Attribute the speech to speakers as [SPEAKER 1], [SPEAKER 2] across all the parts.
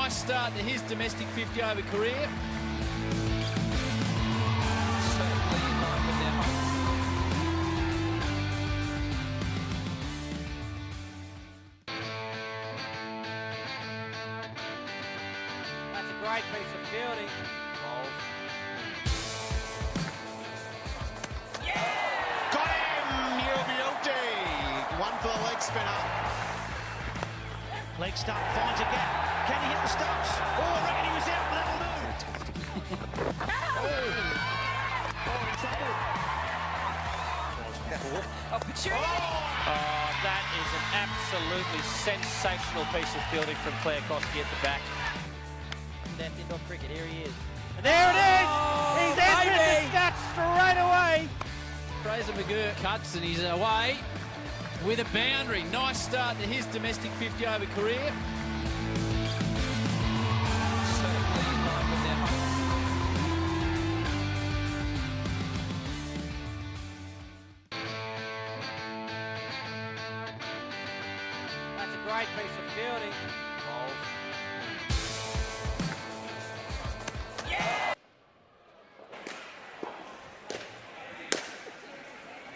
[SPEAKER 1] nice start to his domestic 50-over career. Certainly in line with their home.
[SPEAKER 2] That's a great piece of fielding.
[SPEAKER 3] Got him! Beauty! One for the leg spinner.
[SPEAKER 4] Leg stump finds a gap. Can he hit the stumps? Oh, I reckon he was out. That'll do.
[SPEAKER 2] Oh, that is an absolutely sensational piece of fielding from Claire Koski at the back. That's indoor cricket. Here he is. And there it is! He's entered the stats straight away.
[SPEAKER 1] Fraser McGurk cuts and he's away with a boundary. Nice start to his domestic 50-over career. Certainly in line with their home.
[SPEAKER 2] That's a great piece of fielding.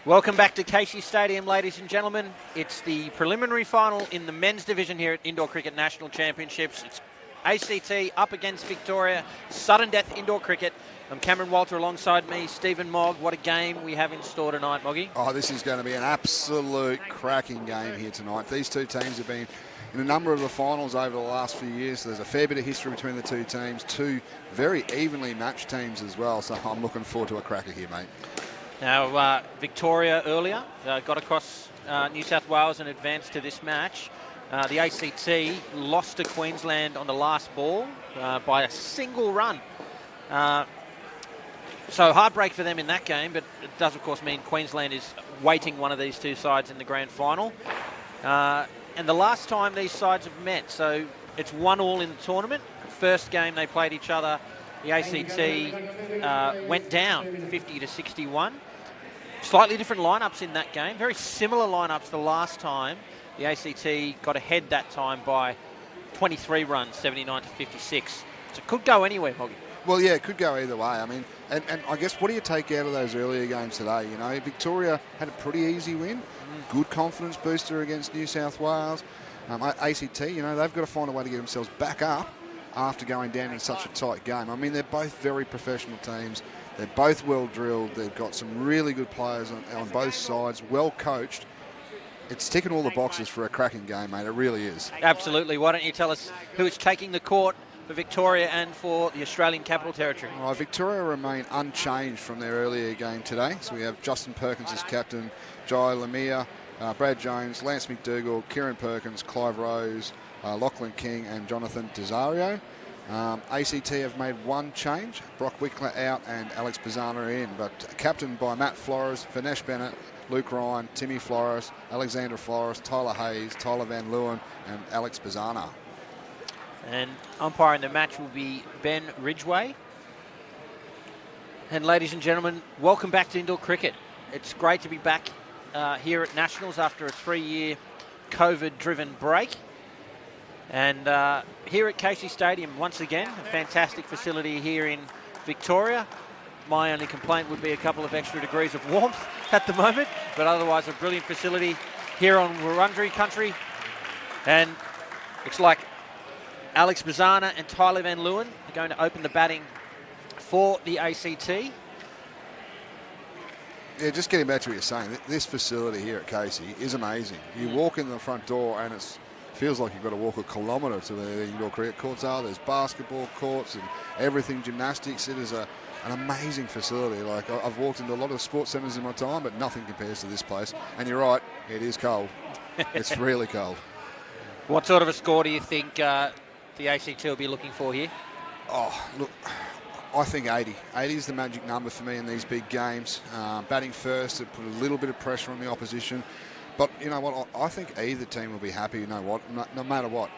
[SPEAKER 2] Welcome back to Casey Stadium, ladies and gentlemen. It's the preliminary final in the men's division here at Indoor Cricket National Championships. It's ACT up against Victoria, sudden death indoor cricket. I'm Cameron Walter alongside me, Stephen Mogg. What a game we have in store tonight, Moggy.
[SPEAKER 5] Oh, this is going to be an absolute cracking game here tonight. These two teams have been in a number of the finals over the last few years. So there's a fair bit of history between the two teams, two very evenly matched teams as well. So I'm looking forward to a cracker here, mate.
[SPEAKER 2] Now, Victoria earlier got across New South Wales and advanced to this match. The ACT lost to Queensland on the last ball by a single run. So heartbreak for them in that game, but it does, of course, mean Queensland is waiting one of these two sides in the grand final. And the last time these sides have met, so it's 1-1 in the tournament. First game they played each other, the ACT went down 50-61. Slightly different lineups in that game. Very similar lineups the last time. The ACT got ahead that time by 23 runs, 79-56. So it could go anywhere, Moggy.
[SPEAKER 5] Well, yeah, it could go either way. I mean, and I guess what do you take out of those earlier games today? You know, Victoria had a pretty easy win. Good confidence booster against New South Wales. ACT, you know, they've got to find a way to get themselves back up after going down in such a tight game. I mean, they're both very professional teams. They're both well drilled. They've got some really good players on both sides, well coached. It's ticking all the boxes for a cracking game, mate. It really is.
[SPEAKER 2] Absolutely. Why don't you tell us who is taking the court for Victoria and for the Australian Capital Territory?
[SPEAKER 5] Well, Victoria remain unchanged from their earlier game today. So we have Justin Perkins as captain, Jai Lemire, Brad Jones, Lance McDougall, Kieran Perkins, Clive Rose, Lachlan King and Jonathan Desario. ACT have made one change, Brock Wickler out and Alex Pizzana in, but captained by Matt Flores, Vinesh Bennett, Luke Ryan, Timmy Flores, Alexander Flores, Tyler Hayes, Tyler Van Leeuwen and Alex Pizzana.
[SPEAKER 2] And umpiring the match will be Ben Ridgway. And ladies and gentlemen, welcome back to indoor cricket. It's great to be back here at Nationals after a 3-year COVID-driven break. And here at Casey Stadium, once again, a fantastic facility here in Victoria. My only complaint would be a couple of extra degrees of warmth at the moment, but otherwise a brilliant facility here on Wurundjeri country. And looks like Alex Pizzana and Tyler Van Leeuwen are going to open the batting for the ACT.
[SPEAKER 5] Yeah, just getting back to what you're saying, this facility here at Casey is amazing. You walk in the front door and it feels like you've got to walk a kilometre to where the indoor cricket courts are. There's basketball courts and everything, gymnastics. It is an amazing facility. Like, I've walked into a lot of sports centres in my time, but nothing compares to this place. And you're right, it is cold. It's really cold.
[SPEAKER 2] What sort of a score do you think the ACT will be looking for here?
[SPEAKER 5] Oh, look, I think 80. 80 is the magic number for me in these big games. Batting first, it put a little bit of pressure on the opposition. But you know what, I think either team will be happy, you know what, no matter what.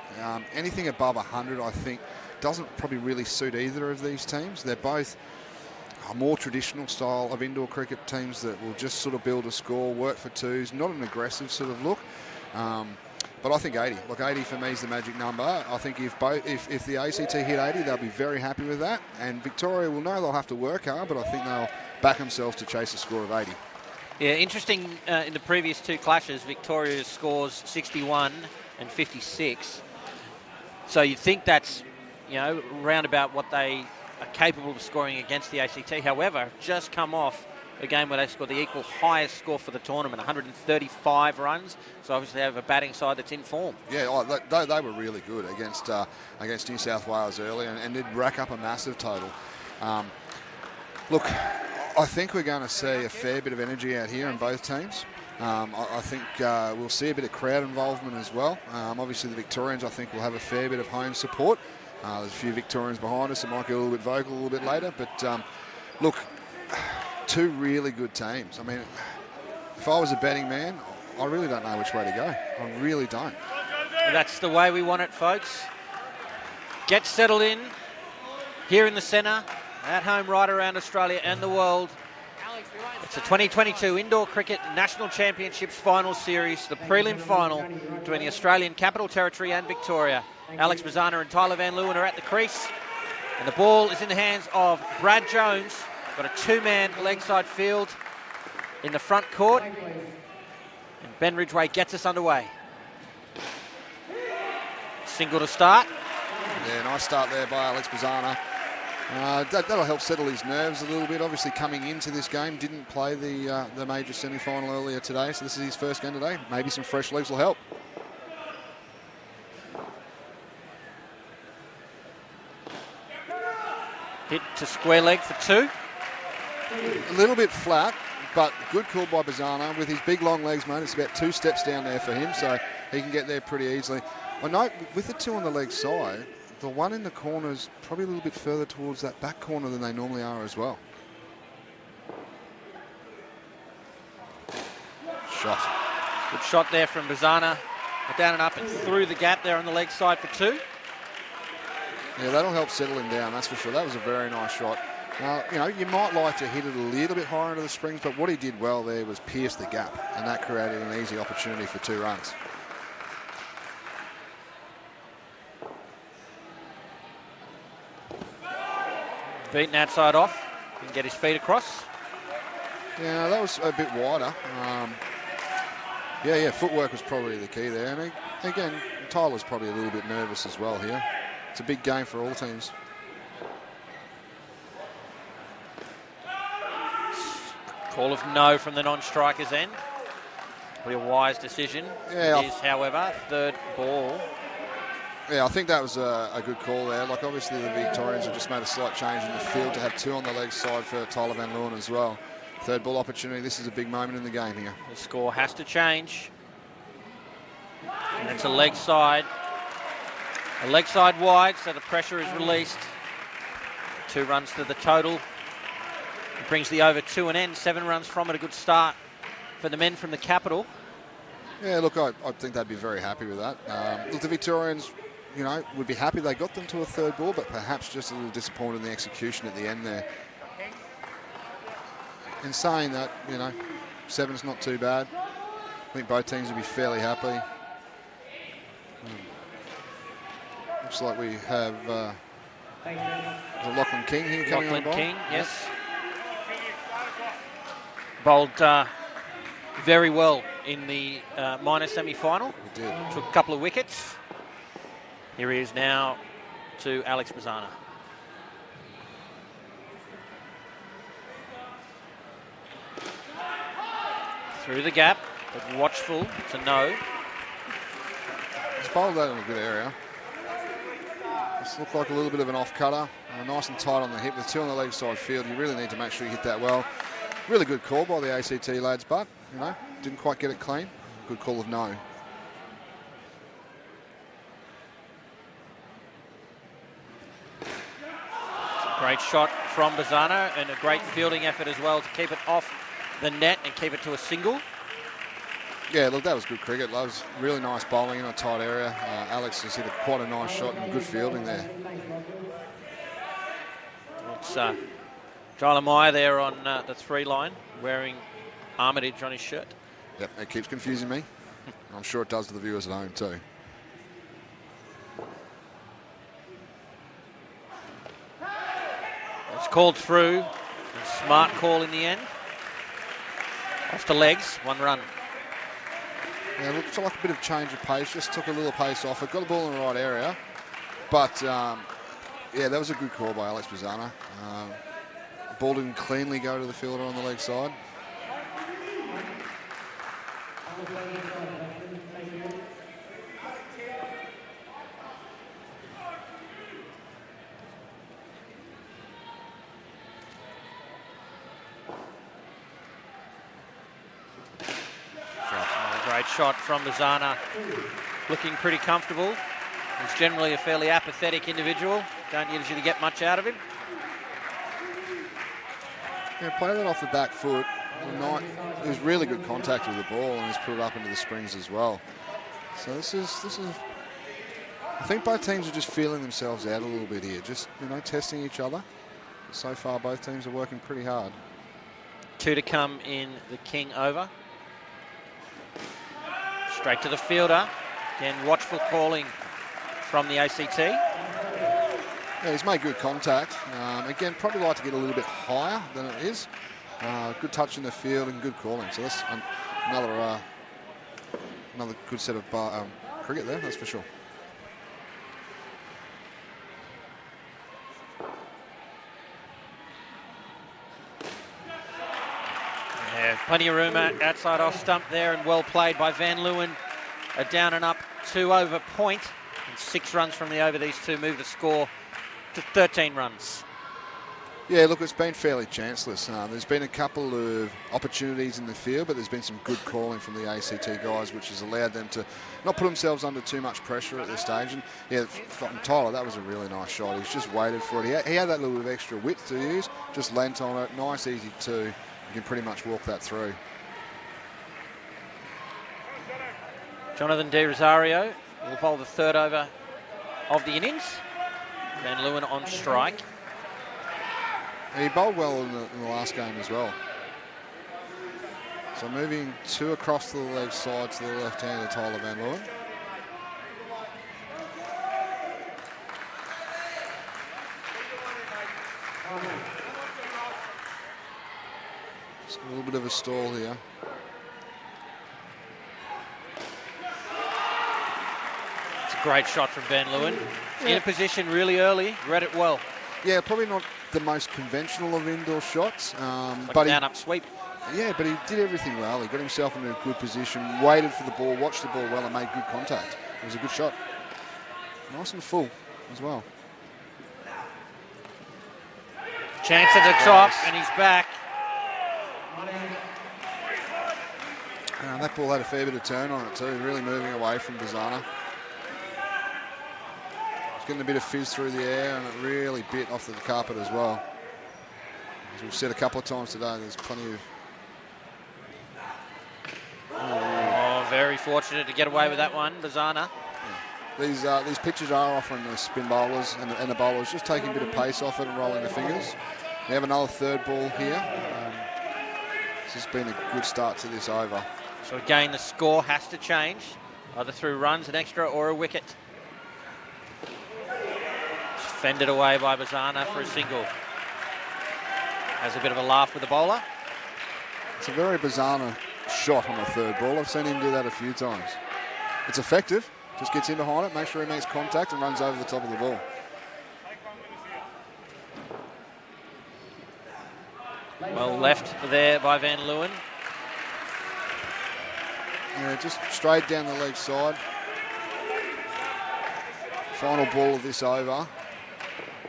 [SPEAKER 5] Anything above 100, I think, doesn't probably really suit either of these teams. They're both a more traditional style of indoor cricket teams that will just sort of build a score, work for twos, not an aggressive sort of look. But I think 80. Look, 80 for me is the magic number. I think if the ACT hit 80, they'll be very happy with that. And Victoria will know they'll have to work hard, but I think they'll back themselves to chase a score of 80.
[SPEAKER 2] Yeah, interesting. In the previous two clashes, Victoria's scores 61 and 56. So you'd think that's, round about what they are capable of scoring against the ACT. However, just come off a game where they scored the equal highest score for the tournament, 135 runs. So obviously they have a batting side that's in form.
[SPEAKER 5] Yeah, they were really good against New South Wales earlier and did rack up a massive total. Look, I think we're going to see a fair bit of energy out here in both teams. I think we'll see a bit of crowd involvement as well. Obviously the Victorians, I think, will have a fair bit of home support. There's a few Victorians behind us that might get a little bit vocal a little bit later. But look, two really good teams. I mean, if I was a betting man, I really don't know which way to go. I really don't.
[SPEAKER 2] That's the way we want it, folks. Get settled in here in the centre, at home right around Australia and the world. It's the 2022 Indoor Cricket National Championships Final Series, the prelim final between the Australian Capital Territory and Victoria. Alex Mazzana and Tyler Van Leeuwen are at the crease, and the ball is in the hands of Brad Jones. Got a two-man leg side field in the front court, and Ben Ridgway gets us underway. Single to start.
[SPEAKER 5] Yeah, nice start there by Alex Mazzana. That'll help settle his nerves a little bit. Obviously, coming into this game, didn't play the major semi-final earlier today, so this is his first game today. Maybe some fresh legs will help.
[SPEAKER 2] Hit to square leg for two.
[SPEAKER 5] A little bit flat, but good call by Mazzana. With his big long legs, mate, it's about 2 steps down there for him, so he can get there pretty easily. I note with the two on the leg side, the one in the corner is probably a little bit further towards that back corner than they normally are as well. Shot.
[SPEAKER 2] Good shot there from Mazzana. Down and up and through the gap there on the leg side for two.
[SPEAKER 5] Yeah, that'll help settle him down, that's for sure. That was a very nice shot. You might like to hit it a little bit higher into the springs, but what he did well there was pierce the gap, and that created an easy opportunity for 2 runs.
[SPEAKER 2] Beaten outside off. Can get his feet across.
[SPEAKER 5] Yeah, that was a bit wider. Footwork was probably the key there. And again, Tyler's probably a little bit nervous as well here. It's a big game for all teams.
[SPEAKER 2] Call of no from the non-striker's end. Probably a wise decision.
[SPEAKER 5] Yeah,
[SPEAKER 2] it is, however, third ball.
[SPEAKER 5] Yeah, I think that was a good call there. Like, obviously the Victorians have just made a slight change in the field to have 2 on the leg side for Tyler Van Leeuwen as well. Third ball opportunity. This is a big moment in the game here.
[SPEAKER 2] The score has to change. And it's a leg side. A leg side wide, so the pressure is released. 2 runs to the total. It brings the over to an end. 7 runs from it. A good start for the men from the capital.
[SPEAKER 5] Yeah, look, I think they'd be very happy with that. Look, the Victorians, would be happy they got them to a third ball, but perhaps just a little disappointed in the execution at the end there. In saying that, 7's not too bad. I think both teams would be fairly happy. Looks like we have Lachlan King here coming on.
[SPEAKER 2] Lachlan King, yes. Bowled very well in the minor semi-final.
[SPEAKER 5] He did.
[SPEAKER 2] Took a couple of wickets. Here he is now to Alex Mazzana. Through the gap, but watchful to no.
[SPEAKER 5] He's bowled that in a good area. This looked like a little bit of an off-cutter. Nice and tight on the hip with 2 on the leg side field. You really need to make sure you hit that well. Really good call by the ACT lads, but, didn't quite get it clean. Good call of no.
[SPEAKER 2] Great shot from Mazzana and a great fielding effort as well to keep it off the net and keep it to a single.
[SPEAKER 5] Yeah, look, that was good cricket. That was really nice bowling in a tight area. Alex has hit quite a nice shot and good fielding there.
[SPEAKER 2] It's Tyler Meyer there on the 3 line, wearing Armitage on his shirt.
[SPEAKER 5] Yep, it keeps confusing me. I'm sure it does to the viewers at home too.
[SPEAKER 2] It's called through. Smart call in the end. Off the legs, 1 run.
[SPEAKER 5] Yeah, it looks like a bit of change of pace. Just took a little pace off it. Got the ball in the right area. But, yeah, that was a good call by Alex Bazzana. The ball didn't cleanly go to the fielder on the leg side.
[SPEAKER 2] Great shot from Bazzana, looking pretty comfortable. He's generally a fairly apathetic individual. Don't usually get much out of him.
[SPEAKER 5] Yeah, play that off the back foot. It was really good contact with the ball, and he's put it up into the springs as well. So this is. I think both teams are just feeling themselves out a little bit here, just testing each other. So far, both teams are working pretty hard.
[SPEAKER 2] 2 to come in the King over. Straight to the fielder. Again, watchful calling from the ACT.
[SPEAKER 5] Yeah, he's made good contact. Again, probably like to get a little bit higher than it is. Good touch in the field and good calling. So that's another good set of cricket there, that's for sure.
[SPEAKER 2] Yeah, plenty of room outside off stump there, and well played by Van Leeuwen. A down and up 2 over point, and 6 runs from the over. These two move the score to 13 runs.
[SPEAKER 5] Yeah, look, it's been fairly chanceless. There's been a couple of opportunities in the field, but there's been some good calling from the ACT guys, which has allowed them to not put themselves under too much pressure at this stage. And yeah, from Tyler, that was a really nice shot. He's just waited for it. He had that little bit of extra width to use, just leant on it. Nice, easy 2. You can pretty much walk that through.
[SPEAKER 2] Jonathan De Rosario will bowl the 3rd over of the innings. Van Leeuwen on strike.
[SPEAKER 5] He bowled well in the last game as well. So moving 2 across to the leg side to the left-hander Tyler Van Leeuwen. Just a little bit of a stall here.
[SPEAKER 2] It's a great shot from Van Leeuwen. In a position really early, read it well.
[SPEAKER 5] Yeah, probably not the most conventional of indoor shots.
[SPEAKER 2] Like
[SPEAKER 5] but
[SPEAKER 2] a down-up sweep.
[SPEAKER 5] Yeah, but he did everything well. He got himself into a good position, waited for the ball, watched the ball well and made good contact. It was a good shot. Nice and full as well.
[SPEAKER 2] Chance at the top, and he's back.
[SPEAKER 5] That ball had a fair bit of turn on it too, really moving away from Bazzana. It's getting a bit of fizz through the air, and it really bit off the carpet as well. As we've said a couple of times today, there's plenty of...
[SPEAKER 2] Oh, very fortunate to get away with that one, Bazzana.
[SPEAKER 5] Yeah. These pitches are offering the spin bowlers and the bowlers just taking a bit of pace off it and rolling their fingers. We have another 3rd ball here. This has been a good start to this over.
[SPEAKER 2] So again, the score has to change, either through runs, an extra, or a wicket. It's fended away by Bazzana for a single. Has a bit of a laugh with the bowler.
[SPEAKER 5] It's a very Bazzana shot on the 3rd ball. I've seen him do that a few times. It's effective. Just gets in behind it, makes sure he makes contact and runs over the top of the ball.
[SPEAKER 2] Well left there by Van Leeuwen.
[SPEAKER 5] Yeah, just straight down the leg side. Final ball of this over.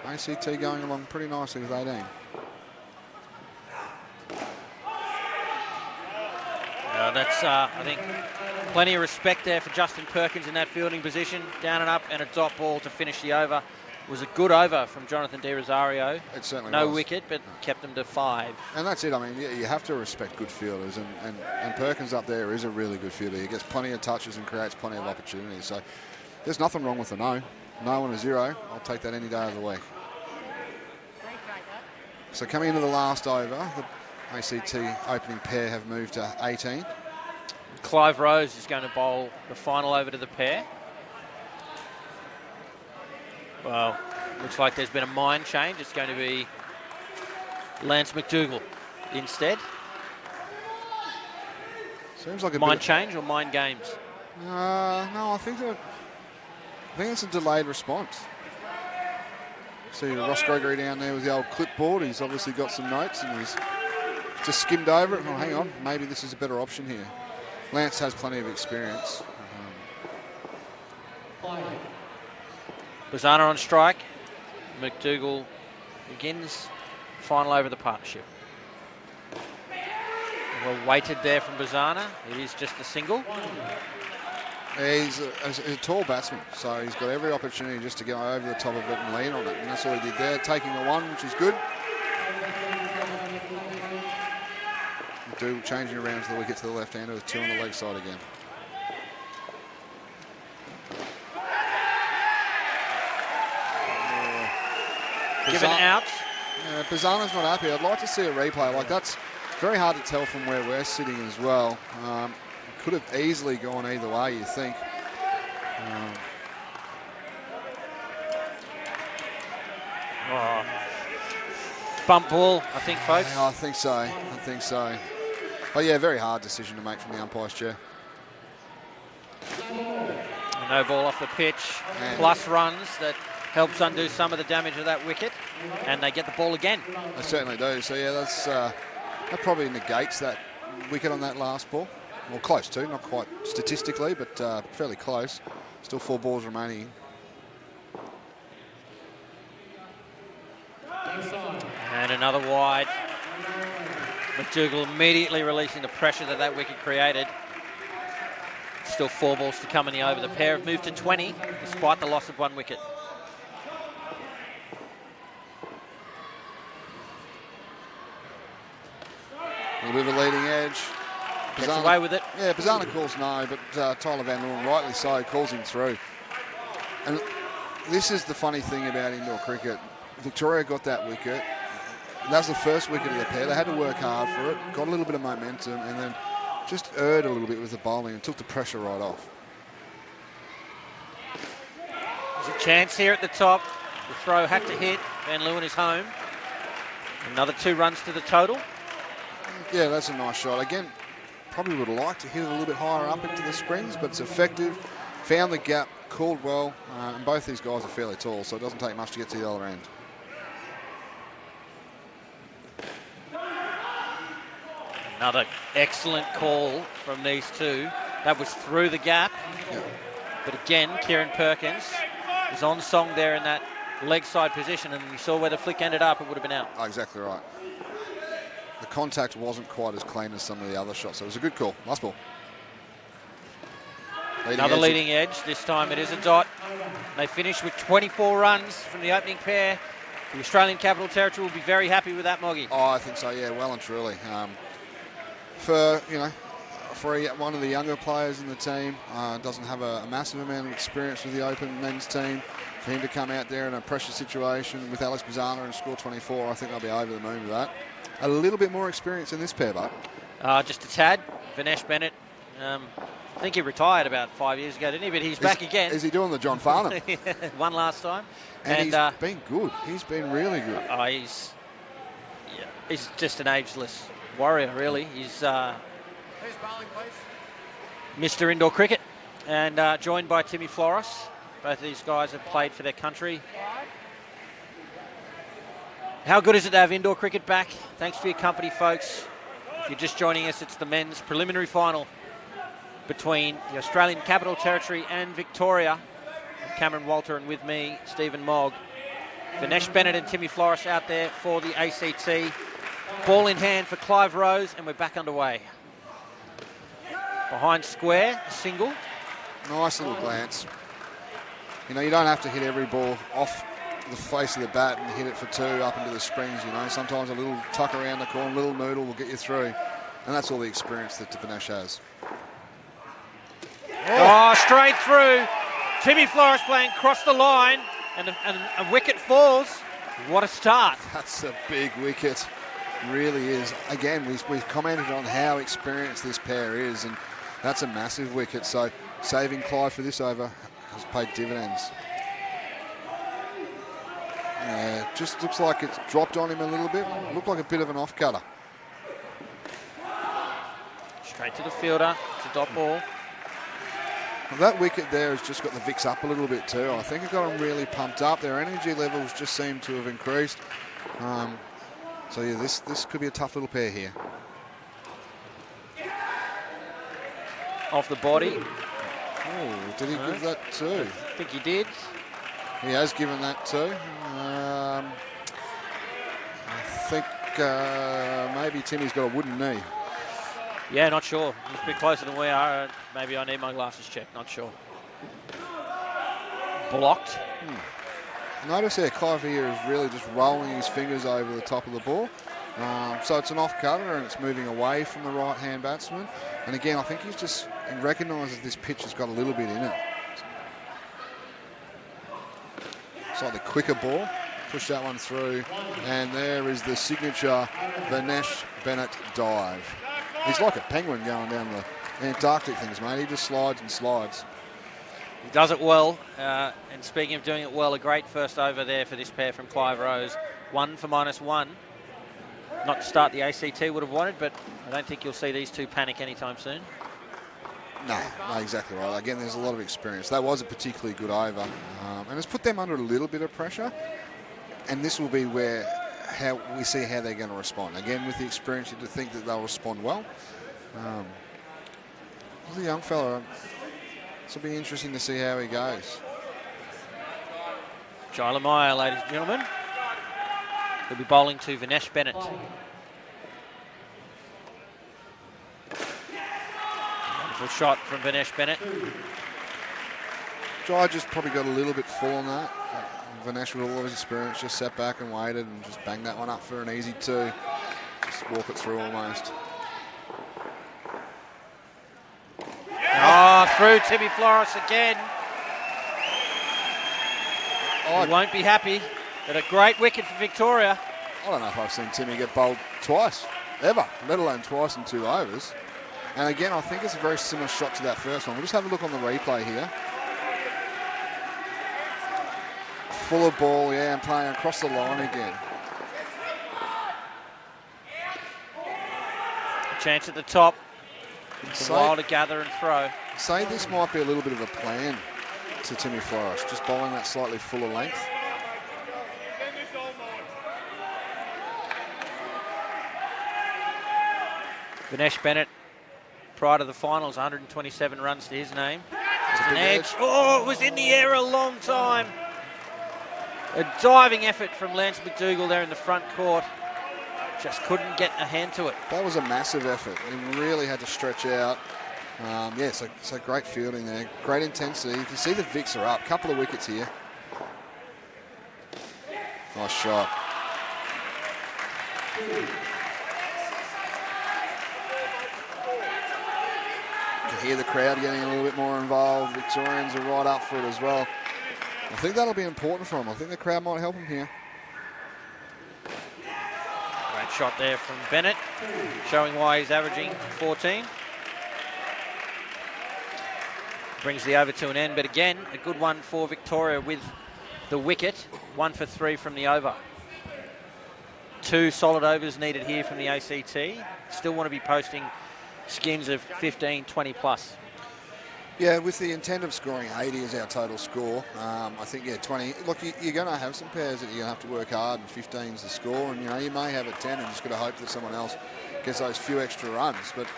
[SPEAKER 5] ACT going along pretty nicely with 18.
[SPEAKER 2] That's, I think, plenty of respect there for Justin Perkins in that fielding position. Down and up, and a dot ball to finish the over. It was a good over from Jonathan De Rosario.
[SPEAKER 5] It certainly
[SPEAKER 2] was. No
[SPEAKER 5] was.
[SPEAKER 2] wicket, but kept them to 5.
[SPEAKER 5] And that's it. I mean, you have to respect good fielders, and Perkins up there is a really good fielder. He gets plenty of touches and creates plenty of opportunities. So there's nothing wrong with a no. No and a 0. I'll take that any day of the week. So coming into the last over, the ACT opening pair have moved to 18.
[SPEAKER 2] Clive Rose is going to bowl the final over to the pair. Well, looks like there's been a mind change. It's going to be Lance McDougall instead.
[SPEAKER 5] Seems like a
[SPEAKER 2] mind change or mind games?
[SPEAKER 5] No, I think it's a delayed response. See Ross Gregory down there with the old clipboard. He's obviously got some notes and he's just skimmed over it. Oh, hang on, maybe this is a better option here. Lance has plenty of experience.
[SPEAKER 2] Bazana on strike. McDougall begins final over the partnership. Well weighted there from Bazana. It is just a single.
[SPEAKER 5] He's a tall batsman, so he's got every opportunity just to go over the top of it and lean on it, and that's all he did there, taking the one, which is good. Changing around to the wicket to the left-hander with 2 on the leg side again.
[SPEAKER 2] Given out.
[SPEAKER 5] Yeah, Bazana's not happy. I'd like to see a replay. Like, that's very hard to tell from where we're sitting as well. Could have easily gone either way, you think.
[SPEAKER 2] Bump ball, I think, folks.
[SPEAKER 5] Yeah, I think so. But yeah, very hard decision to make from the umpire's chair.
[SPEAKER 2] No ball off the pitch, plus runs that helps undo some of the damage of that wicket, and they get the ball again.
[SPEAKER 5] They certainly do. So yeah, that probably negates that wicket on that last ball. Well, close to, not quite statistically, but fairly close. Still 4 balls remaining.
[SPEAKER 2] And another wide. McDougall immediately releasing the pressure that wicket created. Still 4 balls to come in the over. The pair have moved to 20 despite the loss of 1 wicket.
[SPEAKER 5] A little bit of a leading edge.
[SPEAKER 2] Gets away with it.
[SPEAKER 5] Yeah, Bazana calls no, but Tyler Van Leeuwen, rightly so, calls him through. And this is the funny thing about indoor cricket. Victoria got that wicket. That was the first wicket of the pair. They had to work hard for it, got a little bit of momentum, and then just erred a little bit with the bowling and took the pressure right off.
[SPEAKER 2] There's a chance here at the top. The throw had to hit. Van Leeuwen is home. Another 2 runs to the total.
[SPEAKER 5] Yeah, that's a nice shot. Again, probably would have liked to hit it a little bit higher up into the springs, but it's effective. Found the gap, called well, and both these guys are fairly tall, so it doesn't take much to get to the other end.
[SPEAKER 2] Another excellent call from these two. That was through the gap.
[SPEAKER 5] Yeah.
[SPEAKER 2] But again, Kieran Perkins is on song there in that leg side position, and you saw where the flick ended up, it would have been out.
[SPEAKER 5] Oh, exactly right. The contact wasn't quite as clean as some of the other shots, so it was a good call. Nice ball.
[SPEAKER 2] Another leading edge. This time it is a dot. They finish with 24 runs from the opening pair. The Australian Capital Territory will be very happy with that, Moggy.
[SPEAKER 5] Oh, I think so, yeah, well and truly. For one of the younger players in the team, doesn't have a massive amount of experience with the Open men's team. For him to come out there in a pressure situation with Alex Bazana and score 24, I think they'll be over the moon with that. A little bit more experience in this pair, but
[SPEAKER 2] just a tad. Vinesh Bennett, I think he retired about 5 years ago, didn't he? But he's back again.
[SPEAKER 5] Is he doing the John Farnham?
[SPEAKER 2] One last time.
[SPEAKER 5] And he's been good. He's been really good.
[SPEAKER 2] He's just an ageless warrior, really. He's Mr. Indoor Cricket, and joined by Timmy Flores. Both of these guys have played for their country. How good is it to have indoor cricket back? Thanks for your company, folks. If you're just joining us, it's the men's preliminary final between the Australian Capital Territory and Victoria. I'm Cameron Walter, and with me, Stephen Mogg. Vinesh Bennett and Timmy Flores out there for the ACT. Ball in hand for Clive Rose, and we're back underway. Behind square, single.
[SPEAKER 5] Nice little glance. You know, you don't have to hit every ball off the face of the bat and hit it for 2 up into the springs, you know. Sometimes a little tuck around the corner, a little noodle will get you through. And that's all the experience that Vinesh has.
[SPEAKER 2] Oh, straight through. Timmy Flores playing across the line, and a wicket falls. What a start.
[SPEAKER 5] That's a big wicket. Really is. Again, we've commented on how experienced this pair is, and That's a massive wicket. So saving Clive for this over has paid dividends. Yeah, just looks like it's dropped on him a little bit. Looked like a bit of an off-cutter.
[SPEAKER 2] Straight to the fielder. It's a dot ball.
[SPEAKER 5] Well, that wicket there has just got the Vicks up a little bit too. I think it got them really pumped up. Their energy levels just seem to have increased. So yeah, this could be a tough little pair here.
[SPEAKER 2] Off the body.
[SPEAKER 5] Oh, did he give that too?
[SPEAKER 2] I think he did.
[SPEAKER 5] He has given that too. I think maybe Timmy's got a wooden knee.
[SPEAKER 2] Yeah, not sure. He's a bit closer than we are. Maybe I need my glasses checked. Not sure. Blocked.
[SPEAKER 5] Notice here, Clive here is really just rolling his fingers over the top of the ball. So it's an off-cutter and it's moving away from the right-hand batsman. And again, I think he recognises this pitch has got a little bit in it. Slightly quicker ball. Push that one through. And there is the signature Vinesh Bennett dive. He's like a penguin going down the Antarctic things, mate. He just slides and slides.
[SPEAKER 2] He does it well. And speaking of doing it well, a great first over there for this pair from Clive Rose. 1 for -1. Not to start the ACT would have wanted, but I don't think you'll see these two panic anytime soon.
[SPEAKER 5] No, exactly right. Again, there's a lot of experience. That was a particularly good over. And it's put them under a little bit of pressure. And this will be where we see how they're going to respond. Again, with the experience, you think that they'll respond well. The young fella, this will be interesting to see how he goes.
[SPEAKER 2] Jyla Meyer, ladies and gentlemen. He'll be bowling to Vinesh Bennett. Wonderful shot from Vinesh Bennett.
[SPEAKER 5] Jai just probably got a little bit full on that. Vinesh, with all of his experience, just sat back and waited and just banged that one up for an easy 2. Just walk it through almost.
[SPEAKER 2] Oh, through Timmy Flores again. He won't be happy. But a great wicket for Victoria.
[SPEAKER 5] I don't know if I've seen Timmy get bowled twice, ever, let alone twice in 2 overs. And again, I think it's a very similar shot to that first one. We'll just have a look on the replay here. Full of ball, yeah, and playing across the line again.
[SPEAKER 2] A chance at the top. It's a while to gather and throw.
[SPEAKER 5] Say this might be a little bit of a plan to Timmy Flores, just bowling that slightly fuller length.
[SPEAKER 2] Vinesh Bennett, prior to the finals, 127 runs to his name.
[SPEAKER 5] It's
[SPEAKER 2] an edge. Oh, it was in the air a long time. A diving effort from Lance McDougall there in the front court. Just couldn't get a hand to it.
[SPEAKER 5] That was a massive effort. He really had to stretch out. Yeah, so great fielding there. Great intensity. You can see the Vicks are up. Couple of wickets here. Nice shot. You can hear the crowd getting a little bit more involved. Victorians are right up for it as well. I think that'll be important for him. I think the crowd might help him here.
[SPEAKER 2] Great shot there from Bennett, showing why he's averaging 14. Brings the over to an end, but again, a good one for Victoria with the wicket. 1 for 3 from the over. 2 solid overs needed here from the ACT. Still want to be posting skins of 15, 20 plus.
[SPEAKER 5] Yeah, with the intent of scoring 80 as our total score, I think, 20. Look, you're going to have some pairs that you're going to have to work hard, and 15's the score, and, you may have a 10 and just got to hope that someone else gets those few extra runs. But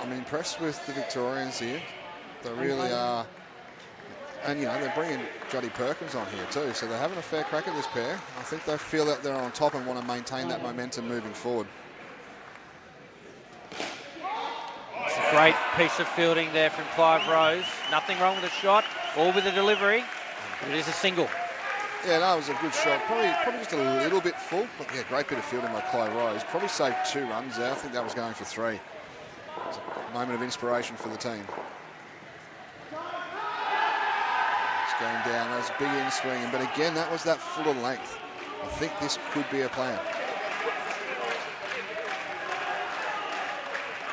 [SPEAKER 5] I'm impressed with the Victorians here. They really are. And, they're bringing Jodie Perkins on here too, so they're having a fair crack at this pair. I think they feel that they're on top and want to maintain that momentum moving forward.
[SPEAKER 2] It's a great piece of fielding there from Clive Rose. Nothing wrong with the shot, all with the delivery. It is a single.
[SPEAKER 5] Yeah, no, it was a good shot. Probably just a little bit full, but yeah, great bit of fielding by Clive Rose. Probably saved 2 runs there. I think that was going for 3. It's a moment of inspiration for the team. Going down, that was a big in swing, but again, that was that fuller length. I think this could be a plan.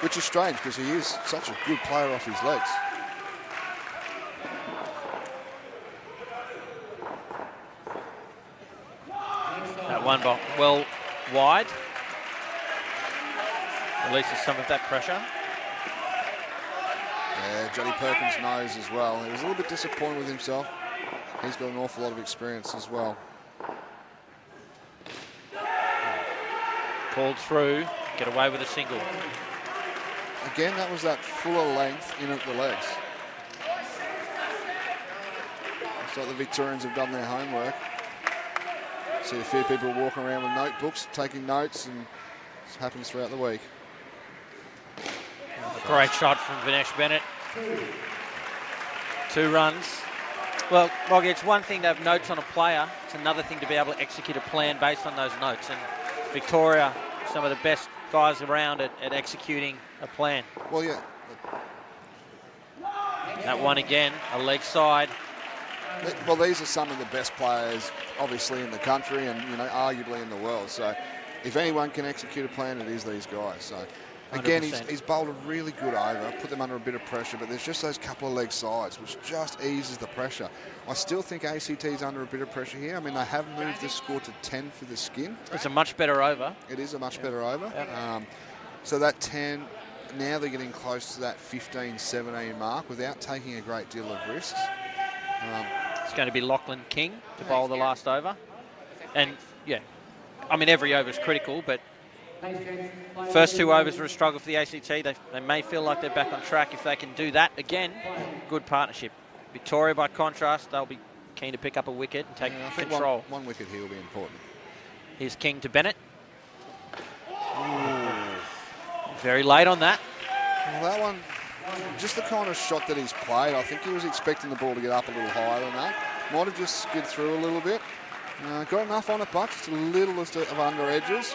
[SPEAKER 5] which is strange because he is such a good player off his legs.
[SPEAKER 2] That one ball well wide. Releases some of that pressure.
[SPEAKER 5] Yeah, Johnny Perkins knows as well. He was a little bit disappointed with himself. He's got an awful lot of experience as well.
[SPEAKER 2] Called through, get away with a single.
[SPEAKER 5] Again, that was that fuller length in at the legs. Looks like the Victorians have done their homework. See a few people walking around with notebooks, taking notes, and this happens throughout the week.
[SPEAKER 2] A great shot from Vinesh Bennett. 2 runs. Well, Moggy, it's one thing to have notes on a player. It's another thing to be able to execute a plan based on those notes. And Victoria, some of the best guys around at executing a plan.
[SPEAKER 5] Well, yeah.
[SPEAKER 2] That one again, a leg side.
[SPEAKER 5] Well, these are some of the best players, obviously, in the country and, you know, arguably in the world. So if anyone can execute a plan, it is these guys. So, again, he's bowled a really good over, put them under a bit of pressure, but there's just those couple of leg sides, which just eases the pressure. I still think ACT's under a bit of pressure here. I mean, they have moved the score to 10 for the skin.
[SPEAKER 2] It's a much better over.
[SPEAKER 5] It is a much better over.
[SPEAKER 2] Yep.
[SPEAKER 5] So that 10, now they're getting close to that 15, 17 mark without taking a great deal of risks.
[SPEAKER 2] It's going to be Lachlan King to bowl the last over. And, yeah, I mean, every over is critical, but first 2 overs were a struggle for the ACT. They may feel like they're back on track. If they can do that again, good partnership. Victoria, by contrast, they'll be keen to pick up a wicket and take control.
[SPEAKER 5] One wicket here will be important.
[SPEAKER 2] Here's King to Bennett. Ooh. Very late on that.
[SPEAKER 5] Well, that one, just the kind of shot that he's played, I think he was expecting the ball to get up a little higher than that. Might have just skid through a little bit. Got enough on it, but just a little of under edges.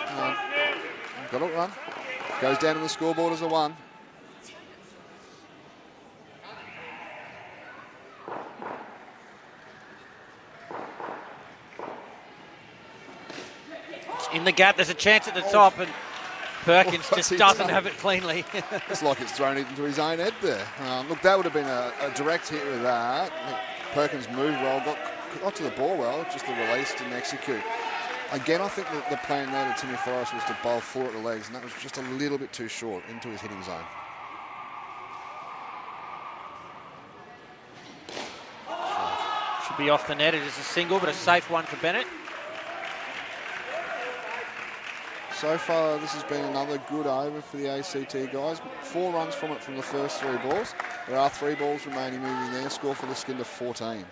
[SPEAKER 5] Got it run. Goes down to the scoreboard as a 1.
[SPEAKER 2] It's in the gap, there's a chance at the top, and Perkins just doesn't have it cleanly.
[SPEAKER 5] It's like it's thrown it into his own head there. Look, that would have been a direct hit with that. Perkins moved well, got to the ball well, just the release didn't execute. Again, I think that the plan there to Timmy Forrest was to bowl full at the legs, and that was just a little bit too short into his hitting zone.
[SPEAKER 2] Should be off the net. It is a single, but a safe one for Bennett.
[SPEAKER 5] So far, this has been another good over for the ACT guys. 4 runs from it from the first 3 balls. There are 3 balls remaining moving there. Score for the skin to 14.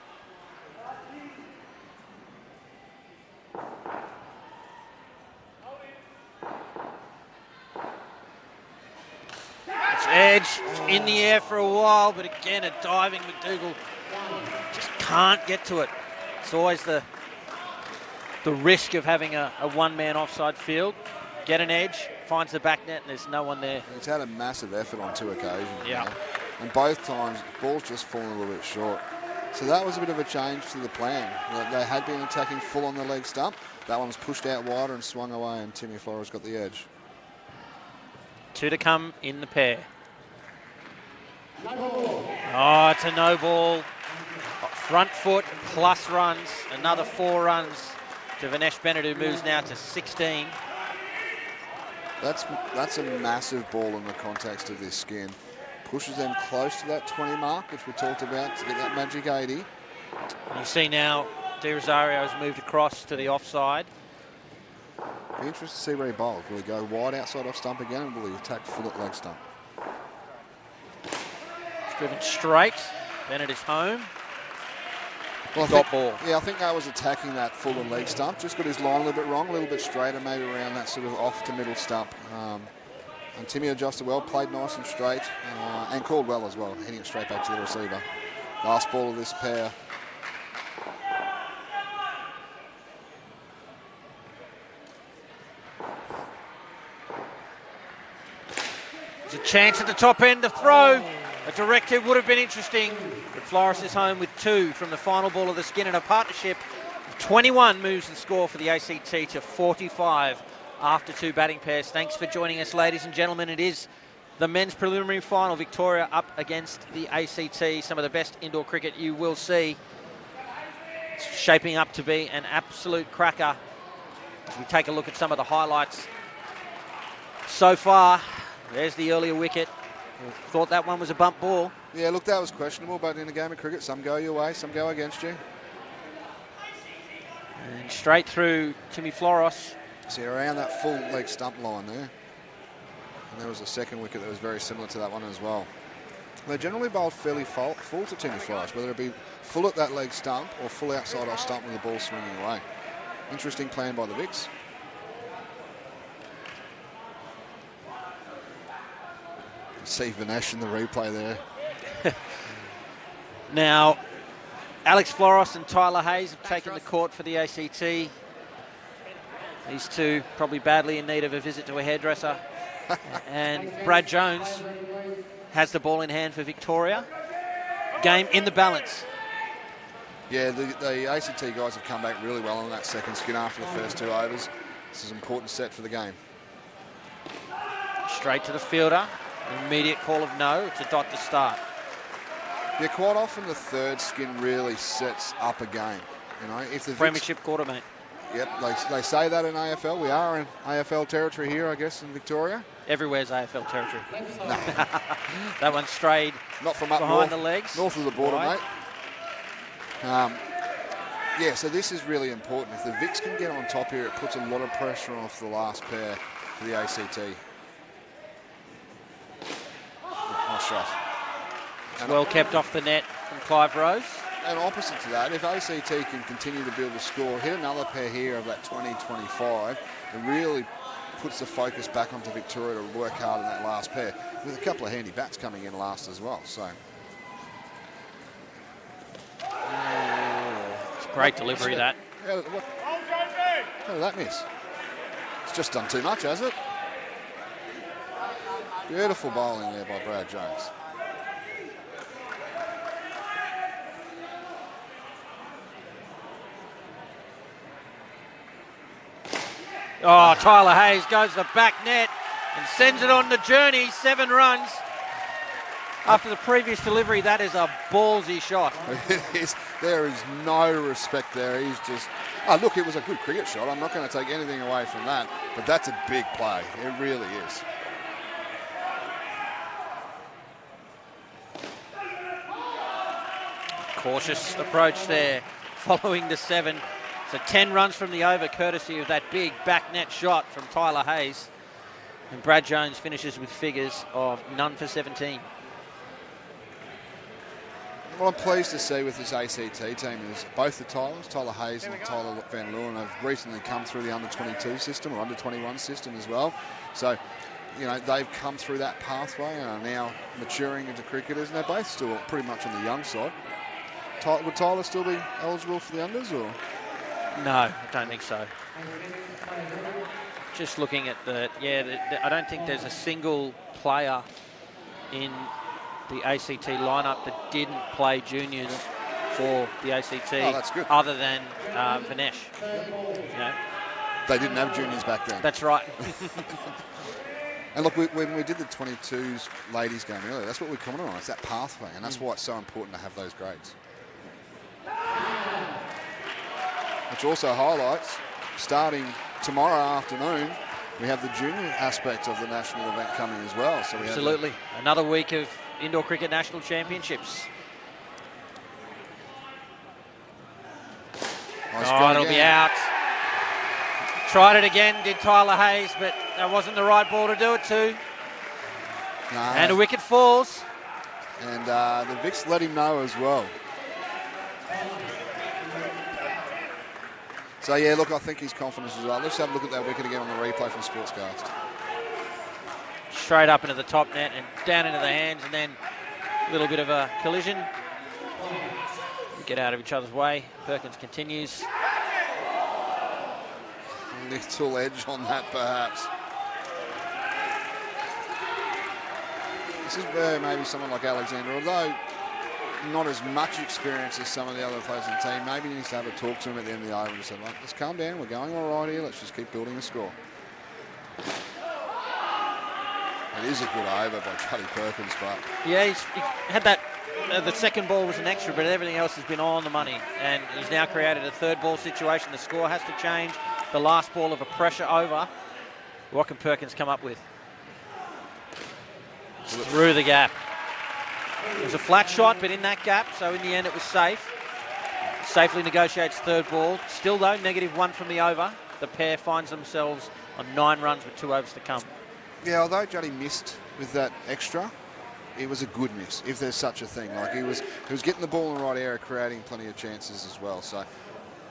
[SPEAKER 2] It's edge in the air for a while, but again, a diving McDougall just can't get to it. It's always the risk of having a one-man offside field. Get an edge, finds the back net, and there's no one there.
[SPEAKER 5] He's had a massive effort on 2 occasions.
[SPEAKER 2] Yeah.
[SPEAKER 5] Now. And both times, ball's just fallen a little bit short. So that was a bit of a change to the plan. They had been attacking full on the leg stump. That one was pushed out wider and swung away, and Timmy Flores got the edge.
[SPEAKER 2] 2 to come in the pair. Oh, it's a no ball. Front foot plus runs. Another 4 runs to Vinesh Bennett, who moves now to 16.
[SPEAKER 5] That's a massive ball in the context of this skin. Pushes them close to that 20 mark, which we talked about, to get that magic 80.
[SPEAKER 2] You see now, De Rosario has moved across to the offside.
[SPEAKER 5] Be interested to see where he bowls. Will he go wide outside off stump again, or will he attack full at leg stump?
[SPEAKER 2] It's driven straight. Bennett is home.
[SPEAKER 5] Well,
[SPEAKER 2] Ball.
[SPEAKER 5] Yeah, I think I was attacking that full and leg stump. Just got his line a little bit wrong, a little bit straighter, maybe around that sort of off to middle stump. And Timmy adjusted well, played nice and straight, and called well as well, hitting it straight back to the receiver. Last ball of this pair.
[SPEAKER 2] There's a chance at the top end, the throw. A direct hit would have been interesting, but Flores is home with 2 from the final ball of the skin, and a partnership of 21 moves the score for the ACT to 45 after 2 batting pairs. Thanks for joining us, ladies and gentlemen. It is the men's preliminary final. Victoria up against the ACT, some of the best indoor cricket you will see. It's shaping up to be an absolute cracker. As we take a look at some of the highlights so far, there's the earlier wicket. Thought that one was a bump ball.
[SPEAKER 5] Yeah, look, that was questionable, but in a game of cricket, some go your way, some go against you.
[SPEAKER 2] And straight through Timmy Floros.
[SPEAKER 5] See, around that full leg stump line there. And there was a second wicket that was very similar to that one as well. They generally bowl fairly full to Timmy Floros, whether it be full at that leg stump or full outside off stump with the ball swinging away. Interesting plan by the Vicks. See Vinesh in the replay there.
[SPEAKER 2] Now, Alex Floros and Tyler Hayes have taken the court for the ACT. These two probably badly in need of a visit to a hairdresser. And Brad Jones has the ball in hand for Victoria. Game in the balance.
[SPEAKER 5] Yeah, the ACT guys have come back really well on that second skin after the first 2 overs. This is an important set for the game.
[SPEAKER 2] Straight to the fielder. Immediate call of no. It's a dot to start.
[SPEAKER 5] Yeah, quite often the third skin really sets up a game. You know, if the
[SPEAKER 2] Premiership quarter, mate.
[SPEAKER 5] Yep, they say that in AFL. We are in AFL territory here, I guess, in Victoria.
[SPEAKER 2] Everywhere's AFL territory.
[SPEAKER 5] No.
[SPEAKER 2] That one strayed
[SPEAKER 5] Not from up
[SPEAKER 2] behind
[SPEAKER 5] north,
[SPEAKER 2] the legs.
[SPEAKER 5] north of the border,
[SPEAKER 2] Right.
[SPEAKER 5] mate. Yeah, so this is really important. If the Vicks can get on top here, it puts a lot of pressure off the last pair for the ACT. Nice shot.
[SPEAKER 2] Well kept off the net from Clive Rose.
[SPEAKER 5] And opposite to that, if ACT can continue to build a score, hit another pair here of that 20-25, it really puts the focus back onto Victoria to work hard in that last pair, with a couple of handy bats coming in last as well. So
[SPEAKER 2] It's a great delivery, that.
[SPEAKER 5] How did that miss? It's just done too much, has it? Beautiful bowling there by Brad Jones.
[SPEAKER 2] Oh, Tyler Hayes goes to the back net and sends it on the journey. 7 runs. After the previous delivery, that is a ballsy shot.
[SPEAKER 5] It is. There is no respect there. He's just... Oh, look, it was a good cricket shot. I'm not going to take anything away from that. But that's a big play. It really is.
[SPEAKER 2] Cautious approach there, following the 7. So 10 runs from the over, courtesy of that big back net shot from Tyler Hayes. And Brad Jones finishes with figures of none for 17.
[SPEAKER 5] What I'm pleased to see with this ACT team is both the Tyler Hayes and Tyler Van Leeuwen, have recently come through the under-22 system or under-21 system as well. So, you know, they've come through that pathway and are now maturing into cricketers, and they're both still pretty much on the young side. Would Tyler still be eligible for the unders, or...?
[SPEAKER 2] No, I don't think so. Just looking at I don't think there's a single player in the ACT lineup that didn't play juniors for the ACT.
[SPEAKER 5] Oh, that's good.
[SPEAKER 2] Other than Vinesh. You know,
[SPEAKER 5] They didn't have juniors back then.
[SPEAKER 2] that's right.
[SPEAKER 5] And look, when we did the 22s ladies game earlier, that's what we commented on. It's that pathway, and that's why it's so important to have those grades. Which also highlights, starting tomorrow afternoon, we have the junior aspect of the national event coming as well. So we
[SPEAKER 2] Absolutely. Another week of indoor cricket national championships. It'll be out. Tried it again, did Tyler Hayes, but that wasn't the right ball to do it to.
[SPEAKER 5] No.
[SPEAKER 2] And a wicket falls.
[SPEAKER 5] And the Vicks let him know as well. So, yeah, look, I think he's confident as well. Let's have a look at that wicket again on the replay from Sportscast.
[SPEAKER 2] Straight up into the top net and down into the hands, and then a little bit of a collision. Get out of each other's way. Perkins continues.
[SPEAKER 5] Little edge on that, perhaps. This is where maybe someone like Alexander, although not as much experience as some of the other players in the team, maybe he needs to have a talk to him at the end of the over and say, like, let's calm down, we're going all right here, let's just keep building a score. It is a good over by Charlie Perkins, but
[SPEAKER 2] Yeah, he had that. The second ball was an extra, but everything else has been on the money. And he's now created a third ball situation. The score has to change. The last ball of a pressure over. What can Perkins come up with? Through the gap. It was a flat shot, but in that gap, so in the end it was safe. Safely negotiates third ball. Still though, -1 from the over. The pair finds themselves on 9 runs with 2 overs to come.
[SPEAKER 5] yeah, although Juddy missed with that extra, it was a good miss, if there's such a thing. Like he was getting the ball in the right area, creating plenty of chances as well. So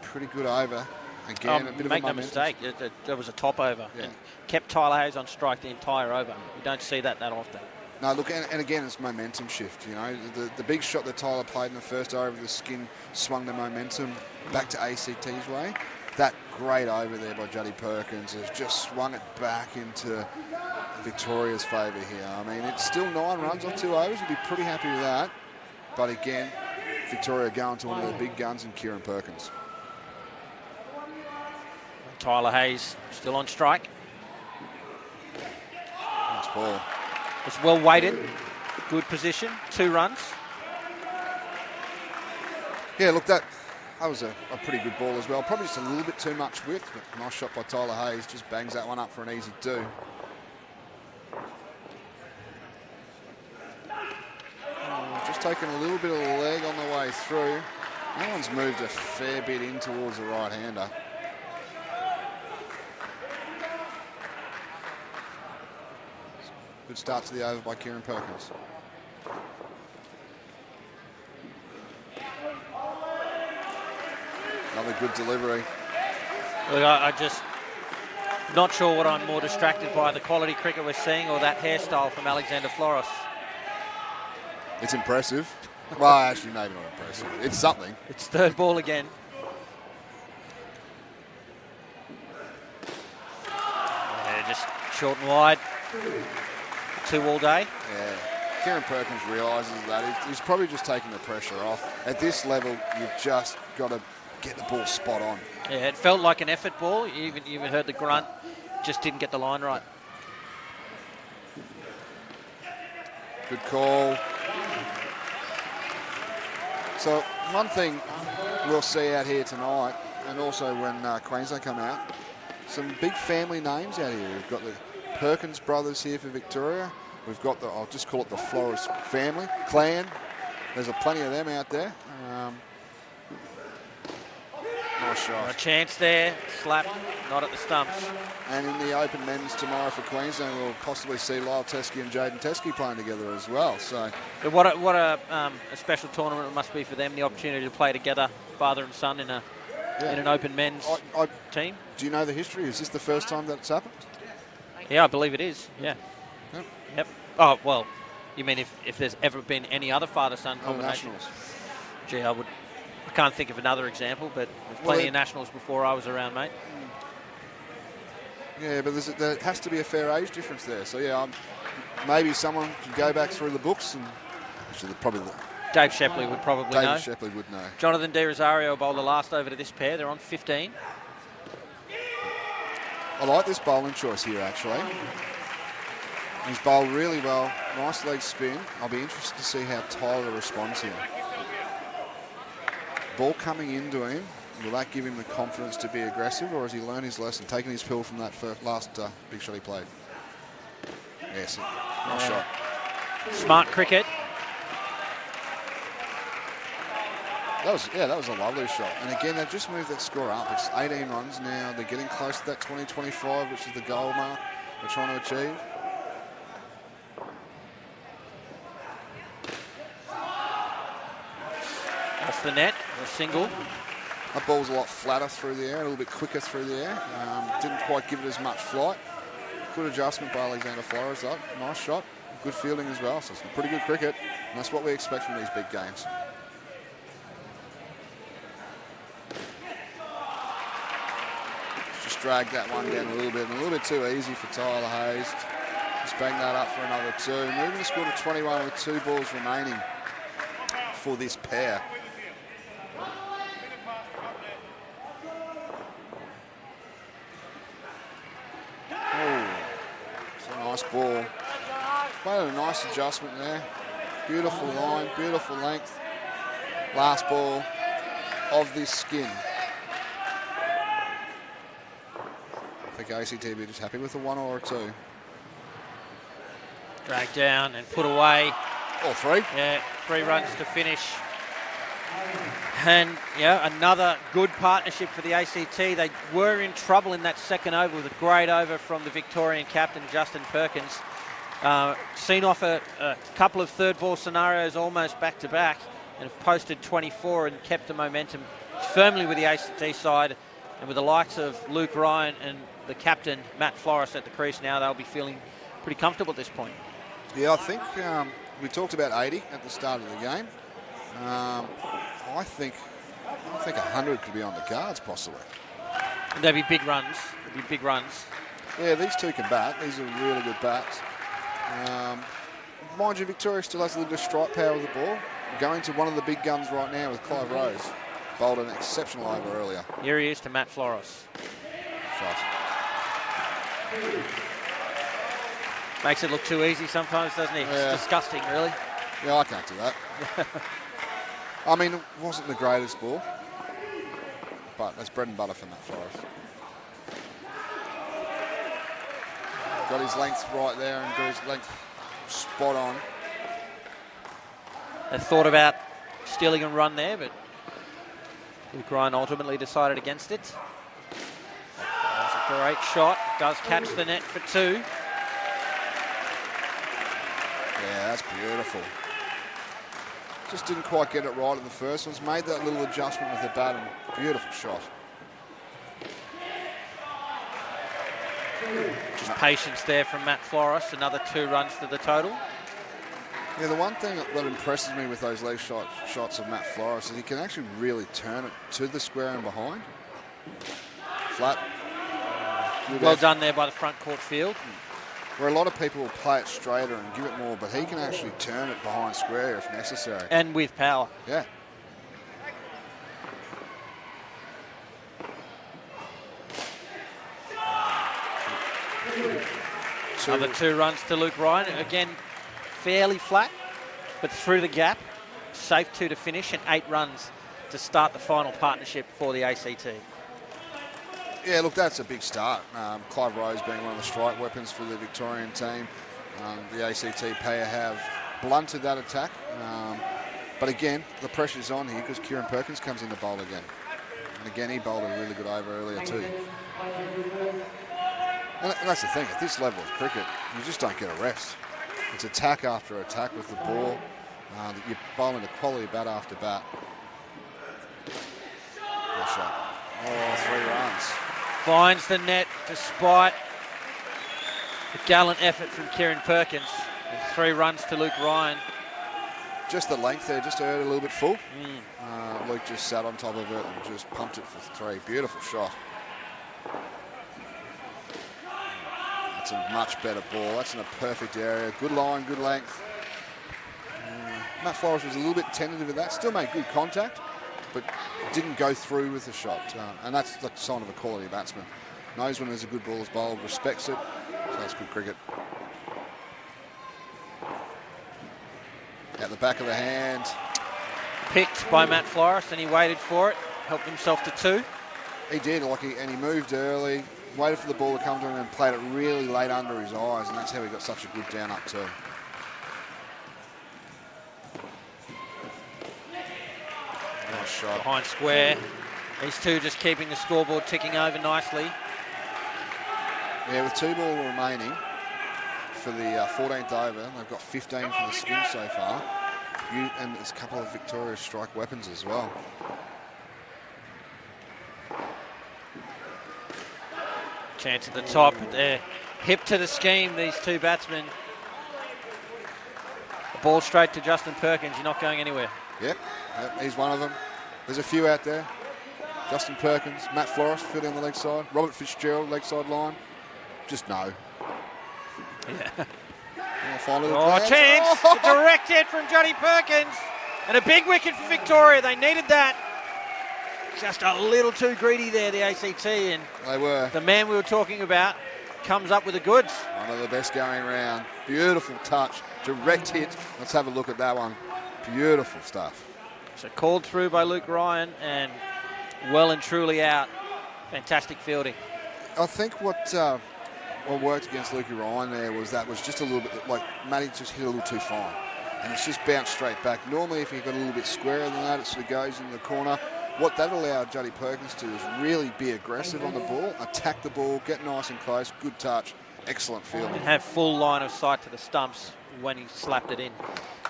[SPEAKER 5] pretty good over. Again, a bit of a
[SPEAKER 2] make no
[SPEAKER 5] momentum.
[SPEAKER 2] mistake, it was a top over.
[SPEAKER 5] Yeah.
[SPEAKER 2] And kept Tyler Hayes on strike the entire over. You don't see that often.
[SPEAKER 5] No, look, and again, it's momentum shift. You know, the big shot that Tyler played in the first over, the skin swung the momentum back to ACT's way. That great over there by Juddy Perkins has just swung it back into Victoria's favour here. I mean, it's still 9 runs off 2 overs. You'd be pretty happy with that. But again, Victoria going to one of the big guns in Kieran Perkins.
[SPEAKER 2] Tyler Hayes still on strike.
[SPEAKER 5] Nice ball.
[SPEAKER 2] It's well weighted. Good position. 2 runs.
[SPEAKER 5] Yeah, look, that was a pretty good ball as well. Probably just a little bit too much width, but nice shot by Tyler Hayes. Just bangs that one up for an easy 2. Just taking a little bit of leg on the way through. That one's moved a fair bit in towards the right-hander. Good start to the over by Kieran Perkins. Another good delivery.
[SPEAKER 2] Look, I just not sure what I'm more distracted by, the quality cricket we're seeing or that hairstyle from Alexander Floros.
[SPEAKER 5] It's impressive. Well, actually, maybe not impressive. It's something.
[SPEAKER 2] It's third ball again. Yeah, just short and wide. 2 all day.
[SPEAKER 5] Yeah. Kieran Perkins realises that. He's probably just taking the pressure off. At this level, you've just got to get the ball spot on.
[SPEAKER 2] Yeah, it felt like an effort ball. You even heard the grunt. Just didn't get the line right.
[SPEAKER 5] Good call. So one thing we'll see out here tonight, and also when Queensland come out, some big family names out here. We've got the Perkins brothers here for Victoria. We've got I'll just call it the Flores family, clan. There's plenty of them out there. Nice shot.
[SPEAKER 2] A chance there, slap, not at the stumps.
[SPEAKER 5] And in the open men's tomorrow for Queensland, we'll possibly see Lyle Teskey and Jaden Teskey playing together as well. So,
[SPEAKER 2] But what a special tournament it must be for them, the opportunity to play together, father and son, in an open men's team.
[SPEAKER 5] Do you know the history? Is this the first time that it's happened?
[SPEAKER 2] Yeah, I believe it is. Yeah. Yep. Oh, well, you mean if there's ever been any other father-son combination?
[SPEAKER 5] Nationals.
[SPEAKER 2] Gee, I can't think of another example, but there's plenty of nationals before I was around, mate.
[SPEAKER 5] Yeah, but there has to be a fair age difference there. So, yeah, maybe someone can go back through the books and actually probably
[SPEAKER 2] Dave Shepley would probably know.
[SPEAKER 5] David Shepley would know.
[SPEAKER 2] Jonathan De Rosario bowled the last over to this pair. They're on 15.
[SPEAKER 5] I like this bowling choice here, actually. He's bowled really well. Nice leg spin. I'll be interested to see how Tyler responds here. Ball coming into him. Will that give him the confidence to be aggressive, or has he learned his lesson, taken his pill from that last big shot he played? Yes, nice shot.
[SPEAKER 2] Smart cricket.
[SPEAKER 5] That was a lovely shot. And again, they've just moved that score up. It's 18 runs now. They're getting close to that 20-25, which is the goal mark they're trying to achieve.
[SPEAKER 2] Off the net, a single.
[SPEAKER 5] That ball's a lot flatter through the air, a little bit quicker through the air. Didn't quite give it as much flight. Good adjustment by Alexander Flores, though. Nice shot. Good fielding as well. So some pretty good cricket. And that's what we expect from these big games. Just dragged that one down a little bit too easy for Tyler Hayes. Just bang that up for another 2. Moving the score to 21 with 2 balls remaining for this pair. Oh, it's a nice ball. Made a nice adjustment there. Beautiful line, beautiful length. Last ball of this skin. I think ACT will be just happy with a 1 or a 2.
[SPEAKER 2] Dragged down and put away.
[SPEAKER 5] Or 3.
[SPEAKER 2] Yeah, 3 runs to finish. And yeah, another good partnership for the ACT. They were in trouble in that second over with a great over from the Victorian captain, Justin Perkins. Seen off a couple of third ball scenarios almost back to back and have posted 24 and kept the momentum firmly with the ACT side. And with the likes of Luke Ryan and the captain, Matt Flores, at the crease now, they'll be feeling pretty comfortable at this point.
[SPEAKER 5] Yeah, I think we talked about 80 at the start of the game. I think 100 could be on the cards possibly.
[SPEAKER 2] And there'll be big runs. There'll be big runs.
[SPEAKER 5] Yeah, these two can bat. These are really good bats. Mind you, Victoria still has a little bit of strike power with the ball. Going to one of the big guns right now with Clive Rose. Bowled an exceptional over earlier.
[SPEAKER 2] Here he is to Matt Flores.
[SPEAKER 5] Shot.
[SPEAKER 2] Makes it look too easy sometimes, doesn't he?
[SPEAKER 5] Yeah.
[SPEAKER 2] It's disgusting, really.
[SPEAKER 5] Yeah, I can't do that. I mean, it wasn't the greatest ball, but that's bread and butter for Matt Flores. Got his length right there and got his length spot on.
[SPEAKER 2] They thought about stealing a run there, but Luke Ryan ultimately decided against it. That's a great shot. Does catch the net for 2.
[SPEAKER 5] Yeah, that's beautiful. Just didn't quite get it right at the first one's made that little adjustment with the bat and beautiful shot.
[SPEAKER 2] Just patience there from Matt Flores. Another 2 runs to the total.
[SPEAKER 5] Yeah, the one thing that impresses me with those leg shots of Matt Flores is he can actually really turn it to the square and behind. Flat.
[SPEAKER 2] Well done there by the front court field.
[SPEAKER 5] Where a lot of people will play it straighter and give it more, but he can actually turn it behind square if necessary.
[SPEAKER 2] And with power.
[SPEAKER 5] Yeah.
[SPEAKER 2] Another 2 runs to Luke Ryan. Again, fairly flat, but through the gap. Safe 2 to finish and 8 runs to start the final partnership for the ACT.
[SPEAKER 5] Yeah, look, that's a big start. Clive Rose being one of the strike weapons for the Victorian team. The ACT pair have blunted that attack. But again, the pressure's on here because Kieran Perkins comes in to bowl again. And again, he bowled a really good over earlier too. And that's the thing, at this level of cricket, you just don't get a rest. It's attack after attack with the ball. You're bowling a quality bat after bat. Nice shot. Oh, 3 runs.
[SPEAKER 2] Finds the net despite the gallant effort from Kieran Perkins. And 3 runs to Luke Ryan.
[SPEAKER 5] Just the length there, just a little bit full. Luke just sat on top of it and just pumped it for 3. Beautiful shot. That's a much better ball. That's in a perfect area. Good line, good length. Matt Flores was a little bit tentative of that. Still made good contact, but didn't go through with the shot. And that's the sign of a quality batsman. Knows when there's a good ball is bowled, respects it. So that's good cricket. At the back of the hand.
[SPEAKER 2] Picked by Matt Flores, and he waited for it. Helped himself to 2.
[SPEAKER 5] He did, and he moved early, waited for the ball to come to him and played it really late under his eyes, and that's how he got such a good down up too. Nice shot.
[SPEAKER 2] Behind square. These 2 just keeping the scoreboard ticking over nicely.
[SPEAKER 5] Yeah, with 2 ball remaining for the 14th over, they've got 15 for the skin so far. And there's a couple of Victoria's strike weapons as well.
[SPEAKER 2] Chance at the top, but they're hip to the scheme, these 2 batsmen. The ball straight to Justin Perkins, you're not going anywhere.
[SPEAKER 5] Yep, he's one of them. There's a few out there. Justin Perkins, Matt Flores, fielding on the leg side. Robert Fitzgerald, leg side line. Just no.
[SPEAKER 2] Yeah.
[SPEAKER 5] Chance!
[SPEAKER 2] A direct hit from Johnny Perkins. And a big wicket for Victoria. They needed that. Just a little too greedy there, the ACT. And
[SPEAKER 5] they were.
[SPEAKER 2] The man we were talking about comes up with the goods.
[SPEAKER 5] One of the best going round. Beautiful touch, direct hit. Let's have a look at that one. Beautiful stuff.
[SPEAKER 2] So called through by Luke Ryan and well and truly out. Fantastic fielding.
[SPEAKER 5] I think what worked against Lukey Ryan there was just a little bit, like Matty just hit a little too fine. And it's just bounced straight back. Normally if he got a little bit squarer than that, it sort of goes in the corner. What that allowed Juddy Perkins to do is really be aggressive on the ball, attack the ball, get nice and close, good touch, excellent fielding.
[SPEAKER 2] And have full line of sight to the stumps when he slapped it in.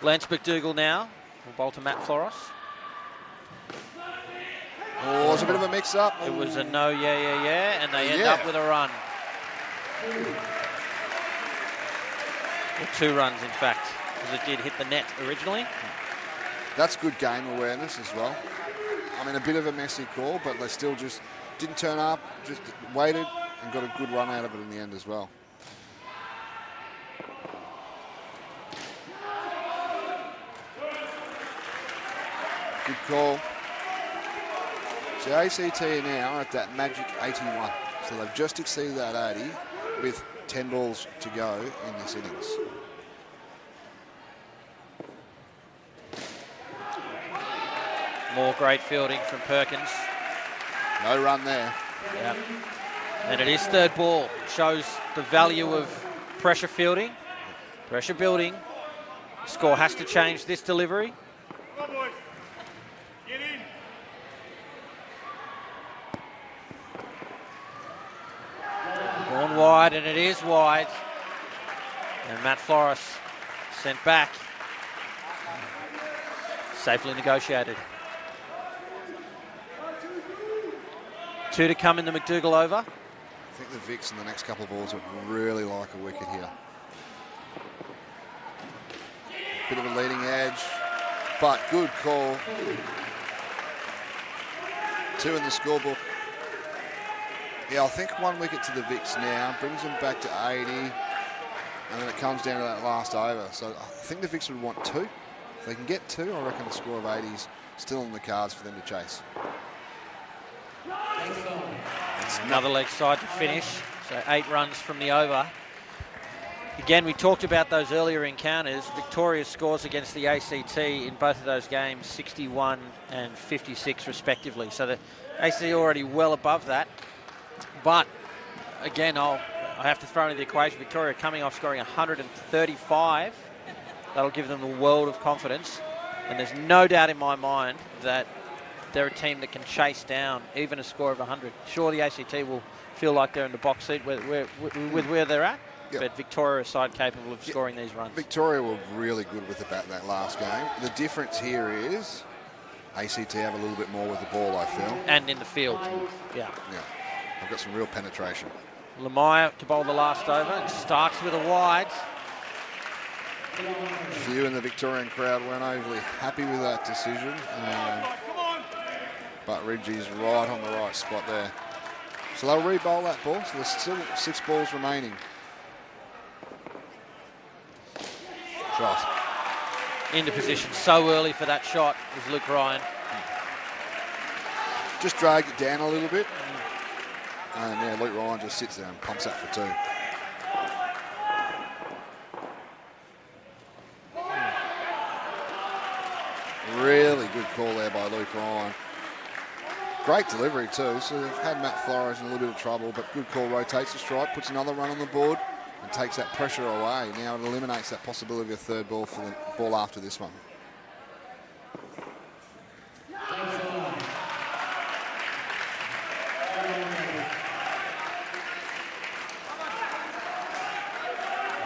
[SPEAKER 2] Lance McDougall now will bowl to Matt Floros.
[SPEAKER 5] Oh, it's a bit of a mix-up.
[SPEAKER 2] It was a no, yeah, and they end up with a run. Or 2 runs, in fact, because it did hit the net originally.
[SPEAKER 5] That's good game awareness as well. I mean, a bit of a messy call, but they still just didn't turn up, just waited and got a good run out of it in the end as well. Good call. So ACT are now at that magic 81. So they've just exceeded that 80 with 10 balls to go in this innings.
[SPEAKER 2] More great fielding from Perkins.
[SPEAKER 5] No run there.
[SPEAKER 2] Yeah. And it is third ball. Shows the value of pressure fielding, pressure building. Score has to change this delivery.
[SPEAKER 6] Come on, boys. Get in.
[SPEAKER 2] Gone wide, and it is wide. And Matt Floros sent back. Safely negotiated. 2 to come in the McDougall over.
[SPEAKER 5] I think the Vicks in the next couple of balls would really like a wicket here. Bit of a leading edge, but good call. 2 in the scorebook. Yeah, I think 1 wicket to the Vicks now brings them back to 80, and then it comes down to that last over. So I think the Vicks would want 2. If they can get 2, I reckon the score of 80 is still on the cards for them to chase.
[SPEAKER 2] It's another leg side to finish. So 8 runs from the over. Again, we talked about those earlier encounters. Victoria's scores against the ACT in both of those games, 61 and 56 respectively. So the ACT already well above that. But again, I have to throw into the equation Victoria coming off scoring 135. That'll give them a world of confidence. And there's no doubt in my mind that they're a team that can chase down even a score of 100. Sure, the ACT will feel like they're in the box seat with where they're at. Yep. But Victoria is side capable of scoring these runs.
[SPEAKER 5] Victoria were really good with the bat in that last game. The difference here is ACT have a little bit more with the ball, I feel.
[SPEAKER 2] And in the field. Yeah.
[SPEAKER 5] They've got some real penetration.
[SPEAKER 2] Lamaya to bowl the last over. It starts with a wide.
[SPEAKER 5] Few in the Victorian crowd weren't overly happy with that decision. But Reggie's right on the right spot there. So they'll re-bowl that ball. So there's still 6 balls remaining. Shot.
[SPEAKER 2] Into position so early for that shot was Luke Ryan.
[SPEAKER 5] Just dragged it down a little bit. And yeah, Luke Ryan just sits there and pumps that for 2. Really good call there by Luke Ryan. Great delivery too. So they've had Matt Flores in a little bit of trouble, but good call, rotates the strike, puts another run on the board and takes that pressure away. Now it eliminates that possibility of a third ball for the ball after this one.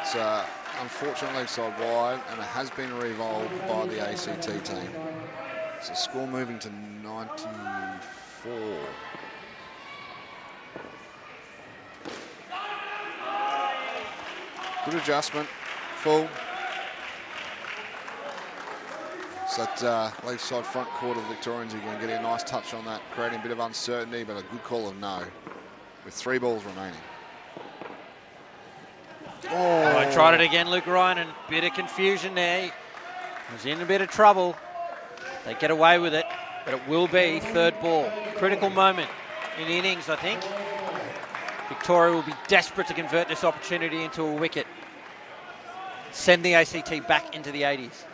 [SPEAKER 5] It's unfortunately leg side wide, and it has been revolved by the ACT team. So score moving to 94. Good adjustment, full. So that leg side front court of Victorians again, getting a nice touch on that, creating a bit of uncertainty, but a good call of no, with 3 balls remaining.
[SPEAKER 2] Oh, I tried it again, Luke Ryan, and a bit of confusion there. He was in a bit of trouble. They get away with it, but it will be third ball. Critical moment in the innings, I think. Victoria will be desperate to convert this opportunity into a wicket. Send the ACT back into the 80s.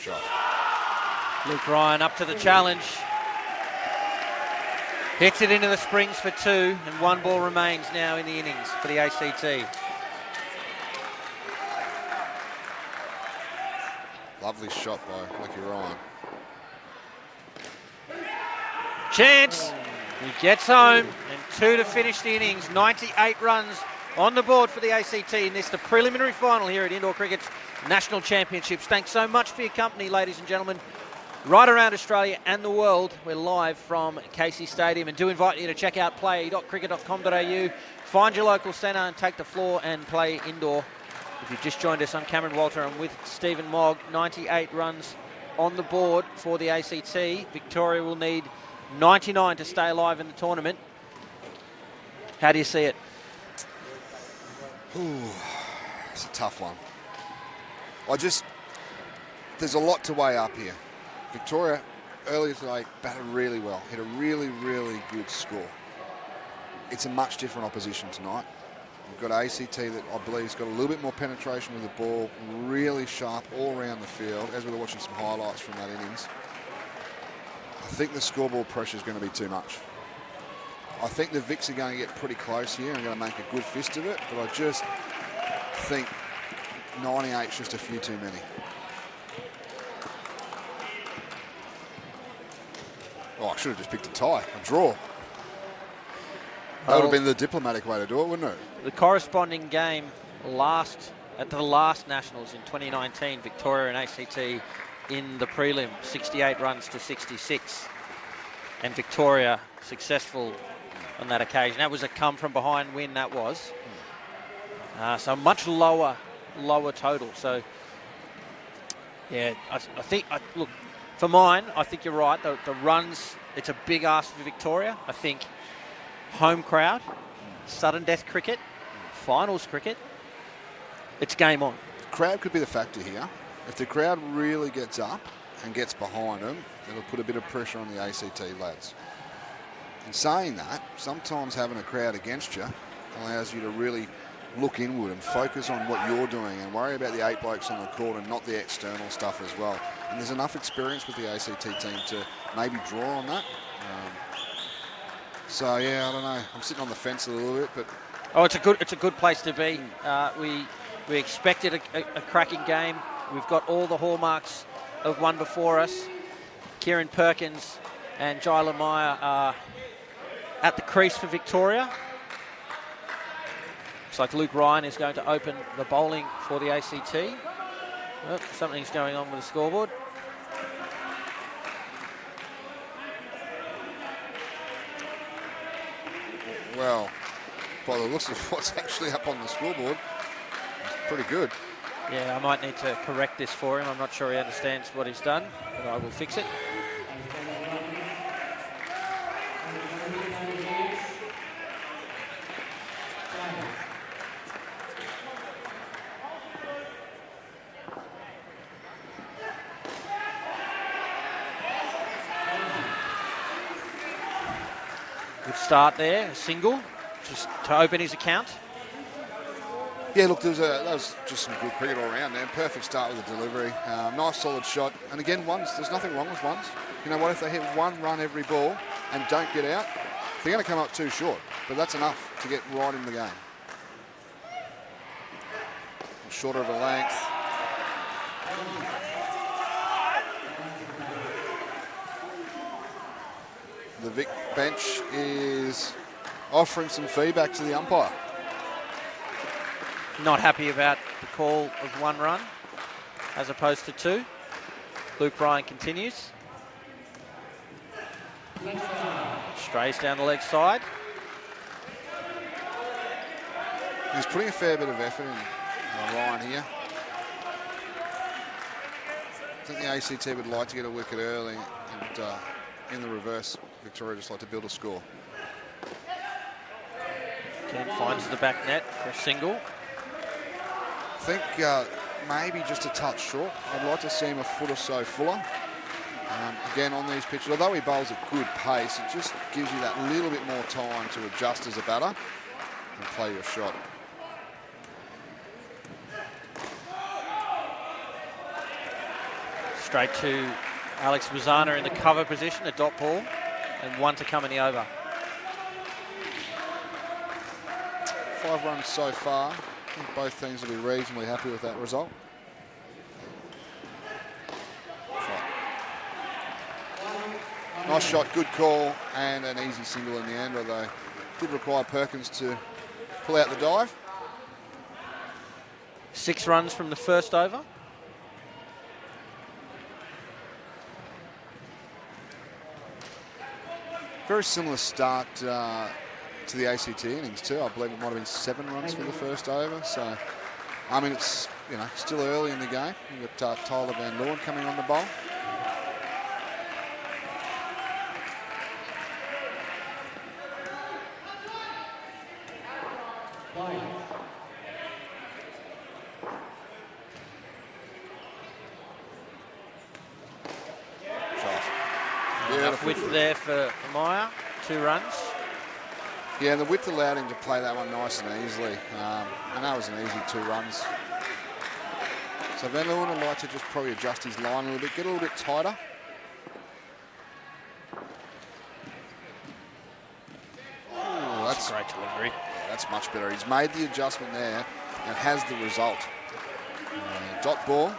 [SPEAKER 5] Shot.
[SPEAKER 2] Luke Ryan up to the challenge. Hits it into the Springs for 2, and 1 ball remains now in the innings for the ACT.
[SPEAKER 5] Lovely shot by Lucky Ryan.
[SPEAKER 2] Chance. He gets home, and 2 to finish the innings. 98 runs on the board for the ACT in this, the preliminary final here at Indoor Cricket's National Championships. Thanks so much for your company, ladies and gentlemen. Right around Australia and the world, we're live from Casey Stadium, and do invite you to check out play.cricket.com.au. Find your local centre and take the floor and play indoor. If you've just joined us, I'm Cameron Walter. I'm with Stephen Mogg. 98 runs on the board for the ACT. Victoria will need 99 to stay alive in the tournament. How do you see it?
[SPEAKER 5] Ooh, it's a tough one. There's a lot to weigh up here. Victoria, earlier today, batted really well, hit a really, really good score. It's a much different opposition tonight. We've got ACT that I believe has got a little bit more penetration with the ball, really sharp all around the field, as we were watching some highlights from that innings. I think the scoreboard pressure is going to be too much. I think the Vics are going to get pretty close here and going to make a good fist of it, but I just think 98 is just a few too many. Oh, I should have just picked a tie, a draw. That would have been the diplomatic way to do it, wouldn't it?
[SPEAKER 2] The corresponding game at the last Nationals in 2019, Victoria and ACT in the prelim, 68 runs to 66. And Victoria successful on that occasion. That was a come-from-behind win, that was. So much lower total. So, yeah, I think, look, for mine, I think you're right. The runs, it's a big ask for Victoria. I think home crowd, sudden death cricket, finals cricket, it's game on.
[SPEAKER 5] The crowd could be the factor here. If the crowd really gets up and gets behind them, it'll put a bit of pressure on the ACT lads. In saying that, sometimes having a crowd against you allows you to really look inward and focus on what you're doing and worry about the 8 blokes on the court and not the external stuff as well. And there's enough experience with the ACT team to maybe draw on that. So yeah, I don't know. I'm sitting on the fence a little bit, but
[SPEAKER 2] it's a good place to be. We expected a cracking game. We've got all the hallmarks of one before us. Kieran Perkins and Jyla Meyer are at the crease for Victoria. Looks like Luke Ryan is going to open the bowling for the ACT. Oh, something's going on with the scoreboard.
[SPEAKER 5] well, by the looks of what's actually up on the scoreboard, it's pretty good.
[SPEAKER 2] Yeah, I might need to correct this for him. I'm not sure he understands what he's done, but I will fix it. Good start there, a single, just to open his account.
[SPEAKER 5] Yeah, look, that was just some good cricket all around there. Perfect start with the delivery. Nice solid shot. And again, ones, there's nothing wrong with ones. You know what, if they hit one run every ball and don't get out, they're going to come up too short. But that's enough to get right in the game. Shorter of a length. The Vic bench is offering some feedback to the umpire.
[SPEAKER 2] Not happy about the call of one run as opposed to two. Luke Ryan continues. Strays down the leg side.
[SPEAKER 5] He's putting a fair bit of effort in Ryan here. I think the ACT would like to get a wicket early, and in the reverse, Victoria just like to build a score.
[SPEAKER 2] Again, finds the back net for a single.
[SPEAKER 5] I think maybe just a touch short. I'd like to see him a foot or so fuller. Again, on these pitches, although he bowls at good pace, it just gives you that little bit more time to adjust as a batter and play your shot.
[SPEAKER 2] Straight to Alex Mazzana in the cover position, a dot ball, and 1 to come in the over.
[SPEAKER 5] 5 runs so far. I think both teams will be reasonably happy with that result. Nice shot, good call, and an easy single in the end, although it did require Perkins to pull out the dive.
[SPEAKER 2] 6 runs from the first over.
[SPEAKER 5] Very similar start to the ACT innings too. I believe it might have been 7 runs for the first over. So, I mean, it's still early in the game. You've got Tyler Van Leeuwen coming on the bowl.
[SPEAKER 2] Enough width there for Meyer, 2 runs.
[SPEAKER 5] Yeah, the width allowed him to play that one nice and easily. And that was an easy 2 runs. So Van Leeuwen would like to just probably adjust his line a little bit, get a little bit tighter. Ooh, that's
[SPEAKER 2] Great delivery.
[SPEAKER 5] Yeah, that's much better. He's made the adjustment there and has the result. Dot ball.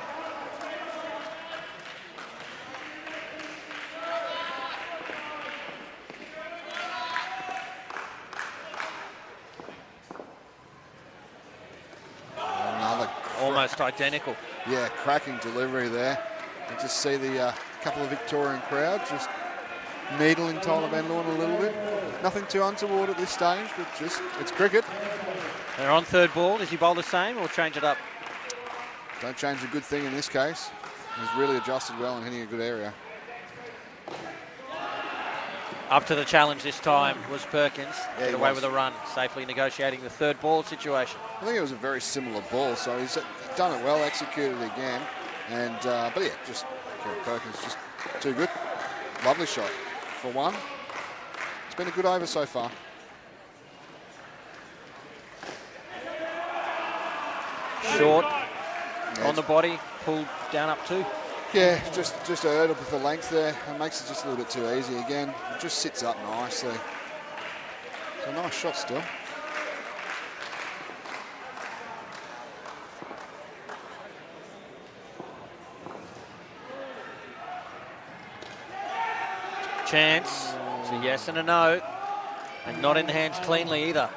[SPEAKER 2] Almost identical.
[SPEAKER 5] Yeah, cracking delivery there. You just see the couple of Victorian crowd just needling Tyler Van Leeuwen a little bit. Nothing too untoward at this stage, but just, it's cricket.
[SPEAKER 2] They're on 3rd ball. Does he bowl the same or change it up?
[SPEAKER 5] Don't change a good thing in this case. He's really adjusted well and hitting a good area.
[SPEAKER 2] Up to the challenge this time was Perkins.
[SPEAKER 5] Yeah,
[SPEAKER 2] Get away with a run, safely negotiating the 3rd ball situation.
[SPEAKER 5] I think it was a very similar ball, so he's done it well, executed it again. And but yeah, just Perkins just too good. Lovely shot for 1. It's been a good over so far.
[SPEAKER 2] Short on the body, pulled down up 2.
[SPEAKER 5] Yeah, just a hurdle with the length there. It makes it just a little bit too easy again. It just sits up nicely. So nice shot still.
[SPEAKER 2] Chance. It's a yes and a no. And not in the hands cleanly either.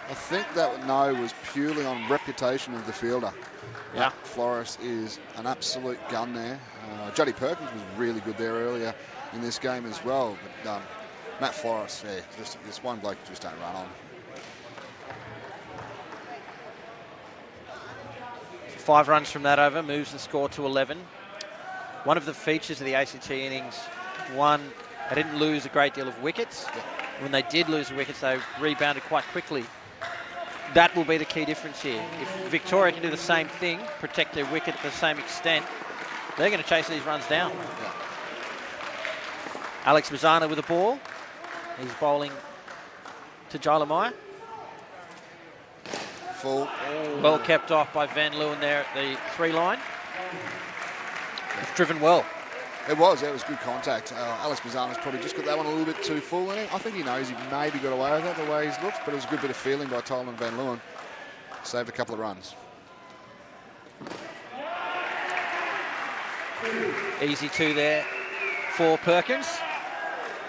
[SPEAKER 5] I think that no was purely on reputation of the fielder.
[SPEAKER 2] Yeah.
[SPEAKER 5] Matt Flores is an absolute gun there. Juddy Perkins was really good there earlier in this game as well. But Matt Flores, yeah, just this one bloke you just don't run on.
[SPEAKER 2] 5 runs from that over, moves the score to 11. One of the features of the ACT innings, they didn't lose a great deal of wickets.
[SPEAKER 5] Yeah.
[SPEAKER 2] When they did lose the wickets, they rebounded quite quickly. That will be the key difference here. If Victoria can do the same thing, protect their wicket to the same extent, they're going to chase these runs down.
[SPEAKER 5] Yeah.
[SPEAKER 2] Alex Mazzana with the ball. He's bowling to Jyla Meyer.
[SPEAKER 5] Full.
[SPEAKER 2] Well kept off by Van Leeuwen there at the 3 line. It's driven well.
[SPEAKER 5] It was good contact. Alex Mazzana's probably just got that one a little bit too full in it. I think he knows he maybe got away with that the way he's looked, but it was a good bit of feeling by Tyler Van Leeuwen. Saved a couple of runs.
[SPEAKER 2] Easy 2 there for Perkins.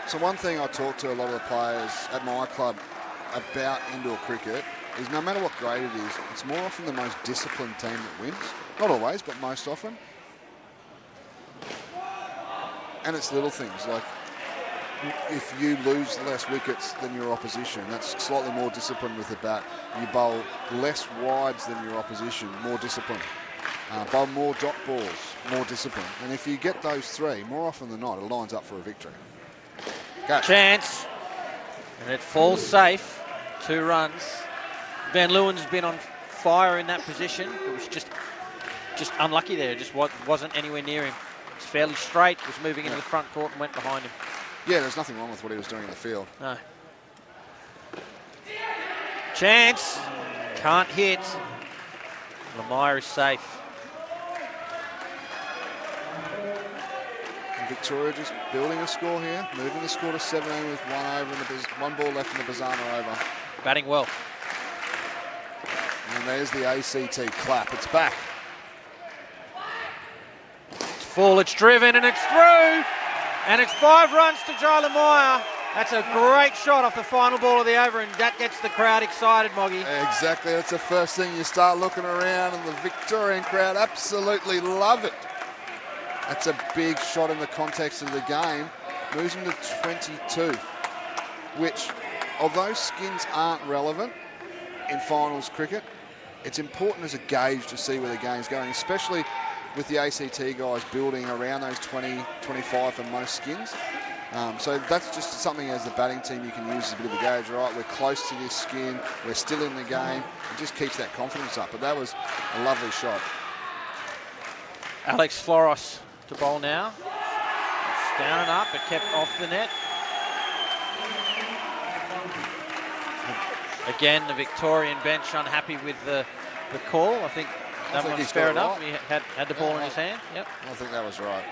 [SPEAKER 5] So one thing I talk to a lot of the players at my club about indoor cricket is no matter what grade it is, it's more often the most disciplined team that wins. Not always, but most often. And it's little things like if you lose less wickets than your opposition, that's slightly more disciplined with the bat. You bowl less wides than your opposition, more disciplined. Bowl more dot balls, more disciplined. And if you get those 3, more often than not, it lines up for a victory. Go.
[SPEAKER 2] Chance. And it falls safe. 2 runs. Van Leeuwen's been on fire in that position. It was just unlucky there. Just wasn't anywhere near him. It's fairly straight, was moving into the front court and went behind him.
[SPEAKER 5] Yeah, there's nothing wrong with what he was doing in the field.
[SPEAKER 2] No. Chance. Can't hit. Lemire is safe.
[SPEAKER 5] And Victoria just building a score here, moving the score to 17 with one ball left in the Bazana over.
[SPEAKER 2] Batting well.
[SPEAKER 5] And there's the ACT clap. It's back.
[SPEAKER 2] It's full, it's driven, and it's through. And it's 5 runs to Joe Lemire. That's a great shot off the final ball of the over, and that gets the crowd excited, Moggy.
[SPEAKER 5] Exactly. That's the first thing you start looking around, and the Victorian crowd absolutely love it. That's a big shot in the context of the game. Moves them to 22, which, although skins aren't relevant in finals cricket, it's important as a gauge to see where the game's going, especially with the ACT guys building around those 20, 25 for most skins. So that's just something as the batting team you can use as a bit of a gauge. Right, we're close to this skin, we're still in the game. It just keeps that confidence up. But that was a lovely shot.
[SPEAKER 2] Alex Floros to bowl now. It's down and up, but kept off the net. Again, the Victorian bench unhappy with the call. I think that one was fair enough. Right. He had the ball in his hand. Yep.
[SPEAKER 5] I think that was right.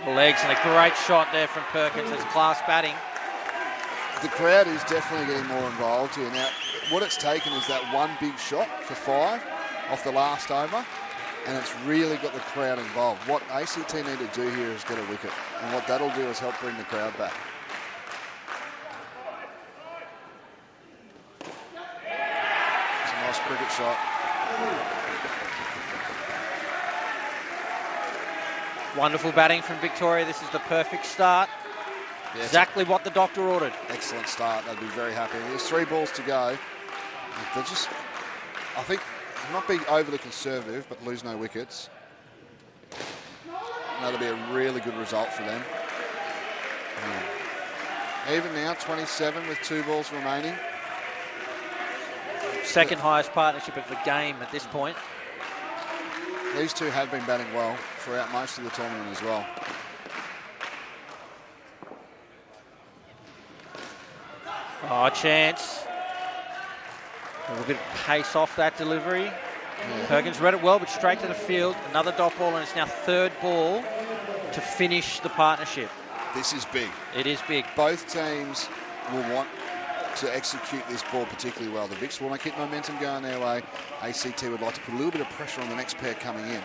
[SPEAKER 2] Legs, and a great shot there from Perkins. It's class batting.
[SPEAKER 5] The crowd is definitely getting more involved here. Now, what it's taken is that one big shot for 5 off the last over, and it's really got the crowd involved. What ACT need to do here is get a wicket, and what that'll do is help bring the crowd back. It's a nice cricket shot.
[SPEAKER 2] Wonderful batting from Victoria. This is the perfect start.
[SPEAKER 5] Yeah,
[SPEAKER 2] exactly what the doctor ordered.
[SPEAKER 5] Excellent start. They'd be very happy. There's 3 balls to go. They're just, I think, not being overly conservative, but lose no wickets. That'll be a really good result for them. Even now, 27 with 2 balls remaining.
[SPEAKER 2] Second highest partnership of the game at this point.
[SPEAKER 5] These two have been batting well throughout most of the tournament as well.
[SPEAKER 2] Oh, Chance. A little bit of pace off that delivery. Yeah. Perkins read it well, but straight to the field. Another dot ball, and it's now 3rd ball to finish the partnership.
[SPEAKER 5] This is big.
[SPEAKER 2] It is big.
[SPEAKER 5] Both teams will want to execute this ball particularly well. The Vics want to keep momentum going their way. ACT would like to put a little bit of pressure on the next pair coming in.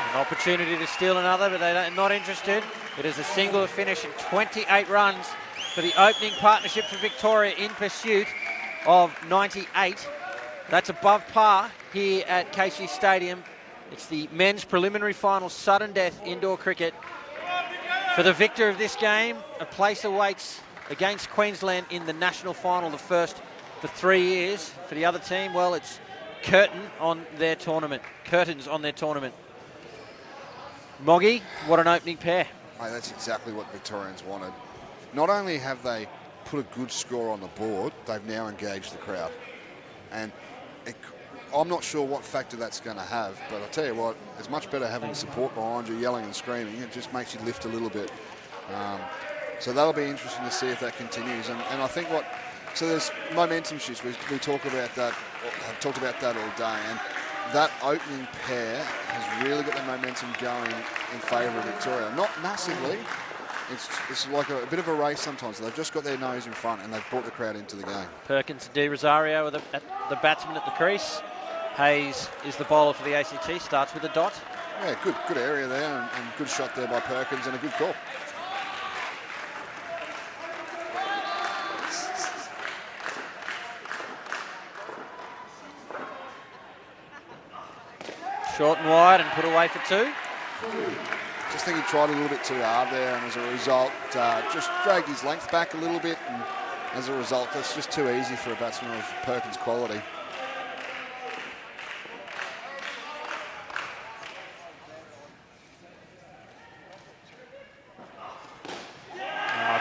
[SPEAKER 2] An opportunity to steal another, but they're not interested. It is a single to finish and 28 runs for the opening partnership for Victoria in pursuit of 98. That's above par here at Casey Stadium. It's the men's preliminary final sudden death indoor cricket. For the victor of this game, a place awaits against Queensland in the national final, the first for 3 years. For the other team, well, it's curtains on their tournament. Moggy, what an opening pair.
[SPEAKER 5] Mate, that's exactly what Victorians wanted. Not only have they put a good score on the board, they've now engaged the crowd. And I'm not sure what factor that's going to have, but I'll tell you what, it's much better having support behind you, yelling and screaming. It just makes you lift a little bit. So that'll be interesting to see if that continues. And I think so there's momentum shifts. We talk about that, have talked about that all day. And that opening pair has really got the momentum going in favour of Victoria. Not massively. It's like a bit of a race sometimes. They've just got their nose in front and they've brought the crowd into the game.
[SPEAKER 2] Perkins and Di Rosario are the batsman at the crease. Hayes is the bowler for the ACT, starts with a dot.
[SPEAKER 5] Yeah, good area there and good shot there by Perkins and a good call.
[SPEAKER 2] Short and wide and put away for 2.
[SPEAKER 5] Just think he tried a little bit too hard there, and as a result, just dragged his length back a little bit, and as a result, that's just too easy for a batsman of Perkins' quality.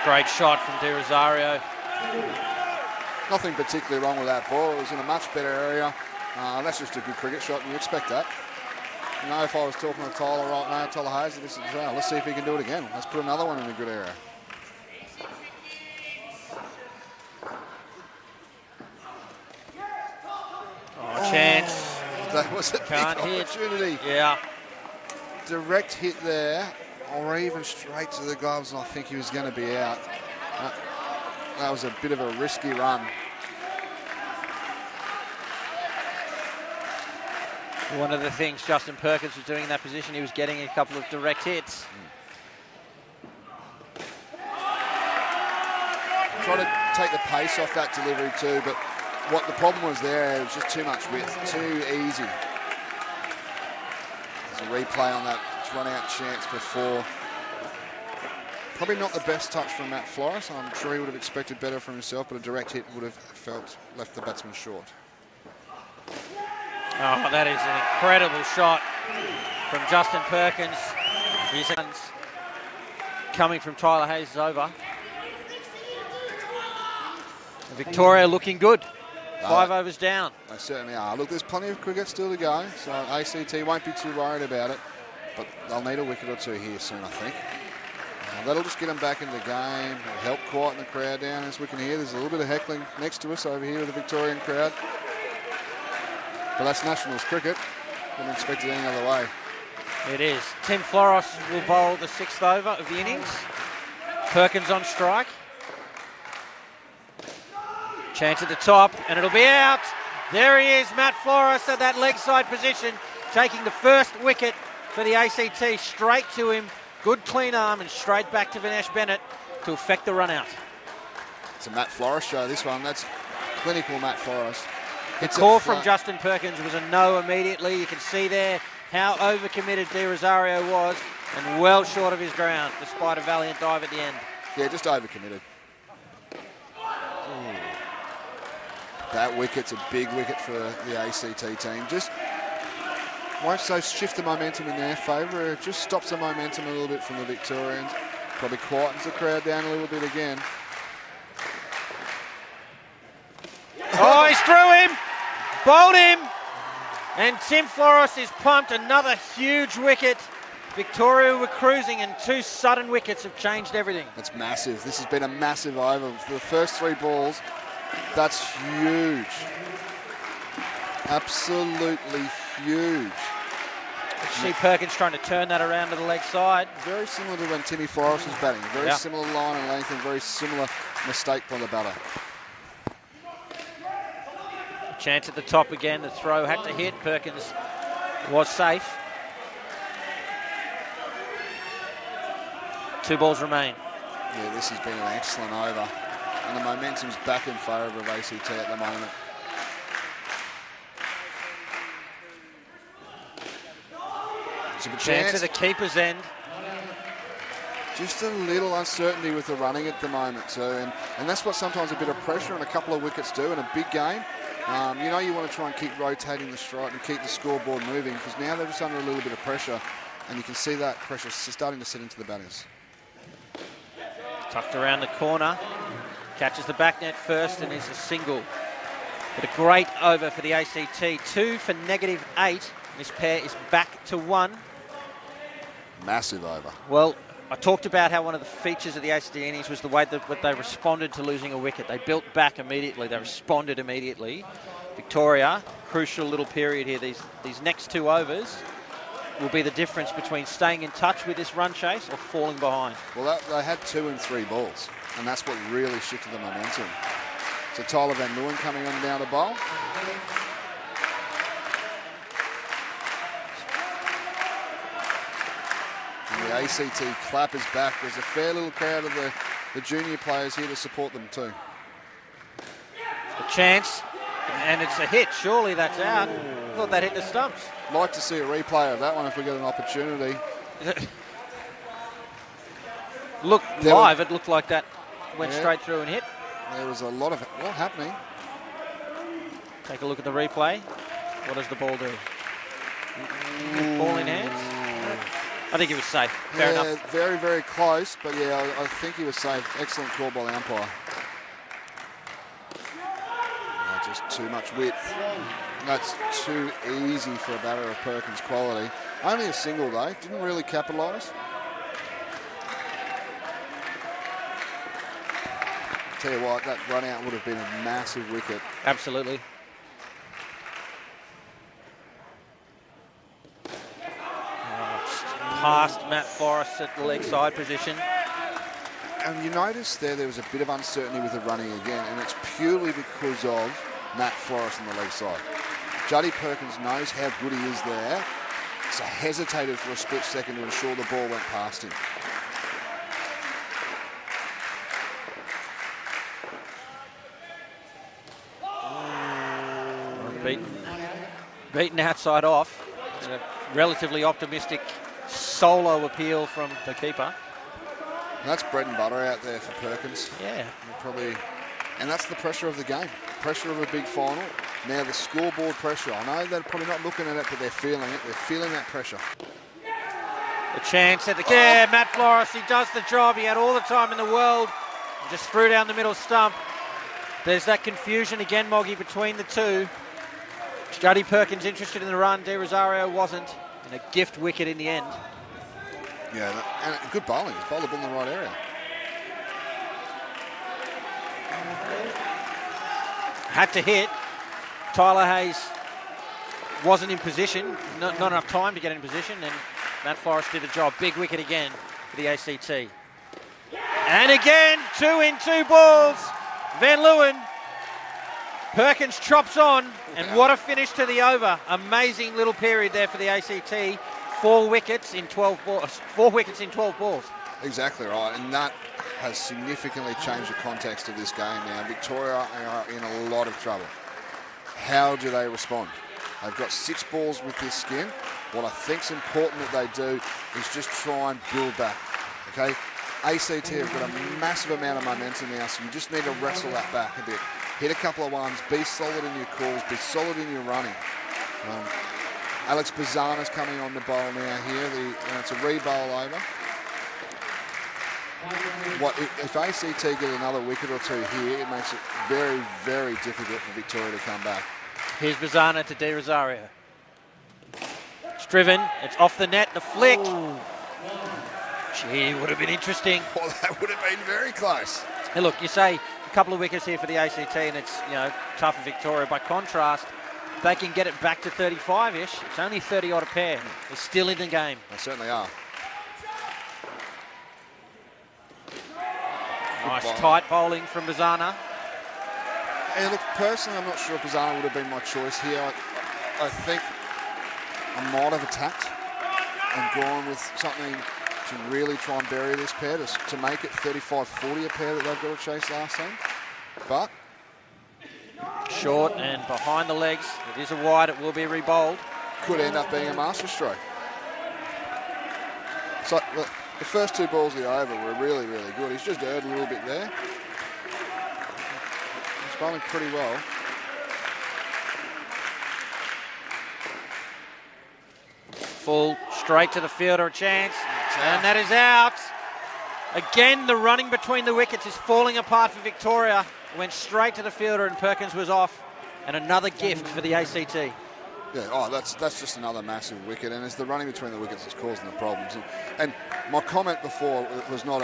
[SPEAKER 2] great shot from De Rosario.
[SPEAKER 5] Nothing particularly wrong with that ball. It was in a much better area. That's just a good cricket shot, and you expect that. You know, if I was talking to Tyler right now, Tyler Hayes, this is, let's see if he can do it again. Let's put another one in a good area.
[SPEAKER 2] Oh, chance.
[SPEAKER 5] That was a
[SPEAKER 2] Can't
[SPEAKER 5] big
[SPEAKER 2] hit.
[SPEAKER 5] opportunity.
[SPEAKER 2] Yeah.
[SPEAKER 5] Direct hit there, or even straight to the gloves, and I think he was going to be out. That was a bit of a risky run.
[SPEAKER 2] One of the things Justin Perkins was doing in that position, he was getting a couple of direct hits.
[SPEAKER 5] Try to take the pace off that delivery too, but what the problem was there, it was just too much width, too easy. There's a replay on that run out chance before. Probably not the best touch from Matt Flores. I'm sure he would have expected better from himself, but a direct hit would have left the batsman short.
[SPEAKER 2] Oh, that is an incredible shot from Justin Perkins. His hands coming from Tyler Hayes is over. Victoria looking good. 5 overs down.
[SPEAKER 5] They certainly are. Look, there's plenty of cricket still to go, so ACT won't be too worried about it, but they'll need a wicket or two here soon, I think. That'll just get them back into the game. It'll help quieten the crowd down. As we can hear, there's a little bit of heckling next to us over here with the Victorian crowd. But that's Nationals cricket. Wouldn't expect it any other way.
[SPEAKER 2] It is. Tim Floros will bowl the 6th over of the innings. Perkins on strike. Chance at the top, and it'll be out. There he is, Matt Floros at that leg side position, taking the first wicket for the ACT. Straight to him. Good clean arm and straight back to Vinesh Bennett to effect the run out.
[SPEAKER 5] It's a Matt Flores show, this one. That's clinical Matt Flores.
[SPEAKER 2] The call from Justin Perkins was a no immediately. You can see there how overcommitted De Rosario was and well short of his ground despite a valiant dive at the end.
[SPEAKER 5] Yeah, just overcommitted. That wicket's a big wicket for the ACT team. Just won't so shift the momentum in their favour. It just stops the momentum a little bit from the Victorians. Probably quietens the crowd down a little bit again.
[SPEAKER 2] Oh, he's through him, bowled him, and Tim Floros is pumped. Another huge wicket. Victoria were cruising, and 2 sudden wickets have changed everything.
[SPEAKER 5] That's massive. This has been a massive over. For the first 3 balls, that's huge. Absolutely huge.
[SPEAKER 2] See Perkins trying to turn that around to the leg side.
[SPEAKER 5] Very similar to when Timmy Forrest was batting. Very similar line and length and very similar mistake by the batter.
[SPEAKER 2] Chance at the top again. The throw had to hit. Perkins was safe. 2 balls remain.
[SPEAKER 5] Yeah, this has been an excellent over. And the momentum's back in favour of ACT at the moment. It's a good
[SPEAKER 2] Chance at the keeper's end.
[SPEAKER 5] Just a little uncertainty with the running at the moment too. And that's what sometimes a bit of pressure and a couple of wickets do in a big game. You know, you want to try and keep rotating the strike and keep the scoreboard moving, because now they're just under a little bit of pressure, and you can see that pressure starting to set into the batters.
[SPEAKER 2] Tucked around the corner. Catches the back net first and is a single. But a great over for the ACT. 2 for -8. This pair is back to 1.
[SPEAKER 5] Massive over.
[SPEAKER 2] Well, I talked about how one of the features of the ACT innings was the way that they responded to losing a wicket. They built back immediately. They responded immediately. Victoria, crucial little period here. These next 2 overs will be the difference between staying in touch with this run chase or falling behind.
[SPEAKER 5] Well, they had 2 and 3 balls, and that's what really shifted the momentum. So Tyler Van Leeuwen coming on down to bowl. And the ACT clap is back. There's a fair little crowd of the junior players here to support them too.
[SPEAKER 2] A chance, and it's a hit. Surely that's out. I thought that hit the stumps.
[SPEAKER 5] Like to see a replay of that one if we get an opportunity.
[SPEAKER 2] Look live, it looked like that went straight through and hit.
[SPEAKER 5] There was a lot happening.
[SPEAKER 2] Take a look at the replay. What does the ball do? Ball in hands. I think he was safe. Fair
[SPEAKER 5] yeah,
[SPEAKER 2] enough.
[SPEAKER 5] very, very close, but yeah, I think he was safe. Excellent call by the umpire. Just too much width. That's too easy for a batter of Perkins' quality. Only a single though, didn't really capitalise. Tell you what, that run out would have been a massive wicket.
[SPEAKER 2] Absolutely. Past Matt Forrest at the leg side position.
[SPEAKER 5] And you notice there was a bit of uncertainty with the running again, and it's purely because of Matt Forrest on the leg side. Juddy Perkins knows how good he is there, so hesitated for a split second to ensure the ball went past him.
[SPEAKER 2] Beaten outside off. And a relatively optimistic solo appeal from the keeper.
[SPEAKER 5] And that's bread and butter out there for Perkins.
[SPEAKER 2] Yeah.
[SPEAKER 5] And that's the pressure of the game. Pressure of a big final. Now the scoreboard pressure. I know they're probably not looking at it, but they're feeling it. They're feeling that pressure.
[SPEAKER 2] A chance at the... Yeah, Matt Forrest, he does the job. He had all the time in the world. Just threw down the middle stump. There's that confusion again, Moggy, between the two. Juddy Perkins interested in the run. De Rosario wasn't. And a gift wicket in the end.
[SPEAKER 5] Yeah, and good bowling. He's bowled the ball in the right area.
[SPEAKER 2] Had to hit. Tyler Hayes wasn't in position. Not enough time to get in position. And Matt Forrest did the job. Big wicket again for the ACT. And again, 2 in 2 balls. Van Leeuwen. Perkins chops on. And what a finish to the over. Amazing little period there for the ACT. 4 wickets in 12 balls. 4 wickets in 12 balls.
[SPEAKER 5] Exactly right. And that has significantly changed the context of this game now. Victoria are in a lot of trouble. How do they respond? They've got 6 balls with this skin. What I think's important that they do is just try and build back. Okay? ACT have got a massive amount of momentum now, so you just need to wrestle that back a bit. Hit a couple of ones, be solid in your calls, be solid in your running. Alex Bazana's coming on the bowl now here. It's a re-bowl over. If ACT get another wicket or two here, it makes it very, very difficult for Victoria to come back.
[SPEAKER 2] Here's Bazana to De Rosario. It's driven. It's off the net. The flick. Ooh. Gee, would have been interesting.
[SPEAKER 5] Well, that would have been very close.
[SPEAKER 2] Hey, look, you say a couple of wickets here for the ACT, and it's tough for Victoria. By contrast, they can get it back to 35-ish. It's only 30 odd a pair. They're still in the game.
[SPEAKER 5] They certainly are.
[SPEAKER 2] Nice tight bowling from Bazana.
[SPEAKER 5] And look, personally, I'm not sure if Bazana would have been my choice here. I think I might have attacked and gone with something to really try and bury this pair, to make it 35-40 a pair that they've got to chase last time. But
[SPEAKER 2] short and behind the legs. It is a wide. It will be re-bowled.
[SPEAKER 5] Could end up being a masterstroke. So the first 2 balls of the over were really, really good. He's just erred a little bit there. He's bowling pretty well.
[SPEAKER 2] Full straight to the fielder, a chance. And that is out. Again, the running between the wickets is falling apart for Victoria. Went straight to the fielder and Perkins was off. And another gift for the ACT.
[SPEAKER 5] Yeah, that's just another massive wicket, and it's the running between the wickets that's causing the problems. And my comment before was not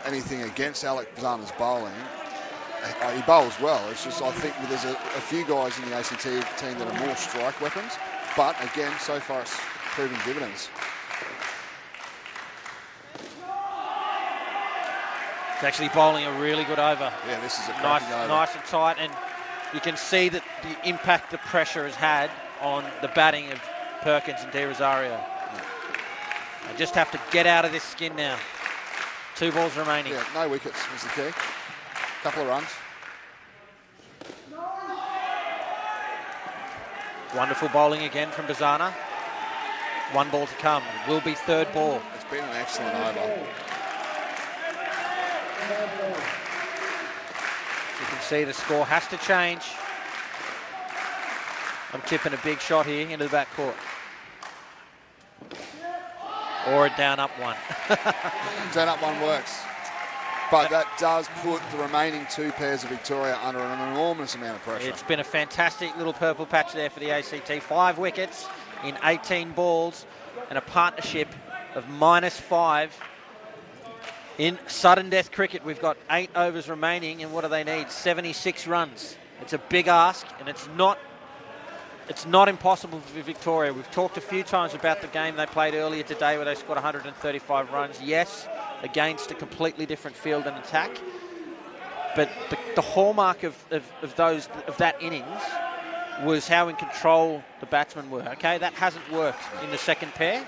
[SPEAKER 5] anything against Alex Bazana's bowling. He bowls well. It's just I think there's a few guys in the ACT team that are more strike weapons, but again, so far it's proven dividends.
[SPEAKER 2] It's actually bowling a really good over.
[SPEAKER 5] Yeah, this is a cracking over.
[SPEAKER 2] Nice and tight, and you can see that the impact the pressure has had on the batting of Perkins and De Rosario. They just have to get out of this skin now. 2 balls remaining.
[SPEAKER 5] Yeah, no wickets is the key. Couple of runs.
[SPEAKER 2] Wonderful bowling again from Bazana. 1 ball to come. It will be 3rd ball.
[SPEAKER 5] It's been an excellent over.
[SPEAKER 2] You can see the score has to change. I'm tipping a big shot here into the back court. Or a down up one.
[SPEAKER 5] Down up one works. But that does put the remaining two pairs of Victoria under an enormous amount of pressure.
[SPEAKER 2] It's been a fantastic little purple patch there for the ACT. 5 wickets in 18 balls and a partnership of -5. In sudden death cricket, we've got 8 overs remaining, and what do they need? 76 runs. It's a big ask, and it's not impossible for Victoria. We've talked a few times about the game they played earlier today where they scored 135 runs. Yes, against a completely different field and attack. But the hallmark of that innings was how in control the batsmen were. Okay, that hasn't worked in the second pair.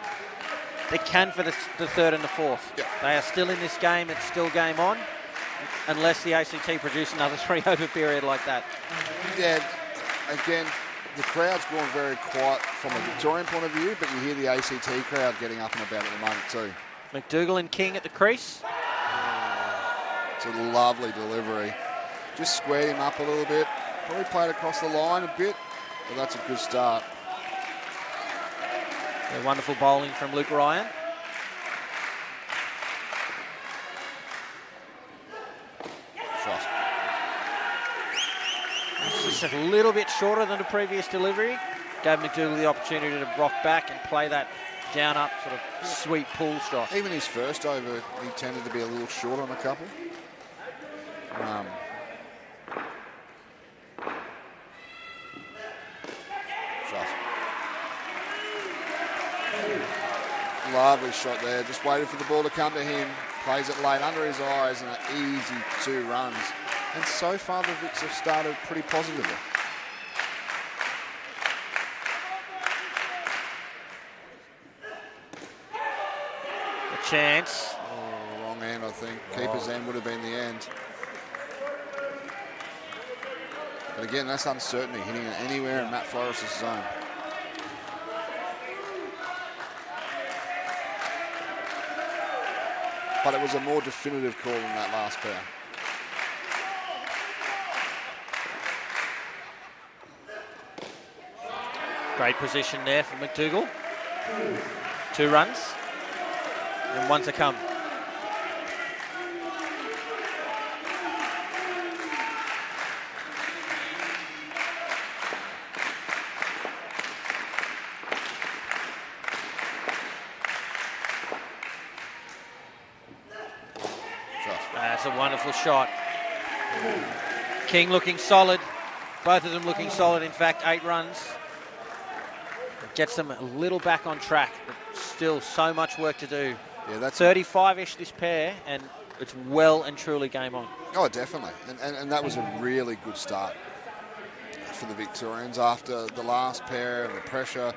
[SPEAKER 2] They can for the third and the fourth.
[SPEAKER 5] Yeah.
[SPEAKER 2] They are still in this game. It's still game on, unless the ACT produce another 3-over period like that.
[SPEAKER 5] Yeah, again, the crowd's gone very quiet from a Victorian point of view, but you hear the ACT crowd getting up and about at the moment too.
[SPEAKER 2] McDougall and King at the crease.
[SPEAKER 5] It's a lovely delivery. Just squared him up a little bit. Probably played across the line a bit, but that's a good start.
[SPEAKER 2] Yeah, wonderful bowling from Luke Ryan.
[SPEAKER 5] Shot.
[SPEAKER 2] It's just a little bit shorter than the previous delivery. Gave McDougall the opportunity to rock back and play that down up sort of sweet pull shot.
[SPEAKER 5] Even his first over, he tended to be a little short on a couple. Shot. Lovely shot there. Just waited for the ball to come to him. Plays it late under his eyes and an easy 2 runs. And so far the Vicks have started pretty positively.
[SPEAKER 2] A chance.
[SPEAKER 5] Oh, wrong end, I think. Keeper's end would have been the end. But again, that's uncertainty, hitting it anywhere in Matt Forrest's zone. But it was a more definitive call than that last pair.
[SPEAKER 2] Great position there for McDougall. 2 runs and 1 to come. That's a wonderful shot. King looking solid. Both of them looking solid. In fact, 8 runs. It gets them a little back on track, but still so much work to do.
[SPEAKER 5] Yeah, that's
[SPEAKER 2] 35-ish this pair, and it's well and truly game on.
[SPEAKER 5] Oh, definitely. And that was a really good start for the Victorians after the last pair and the pressure.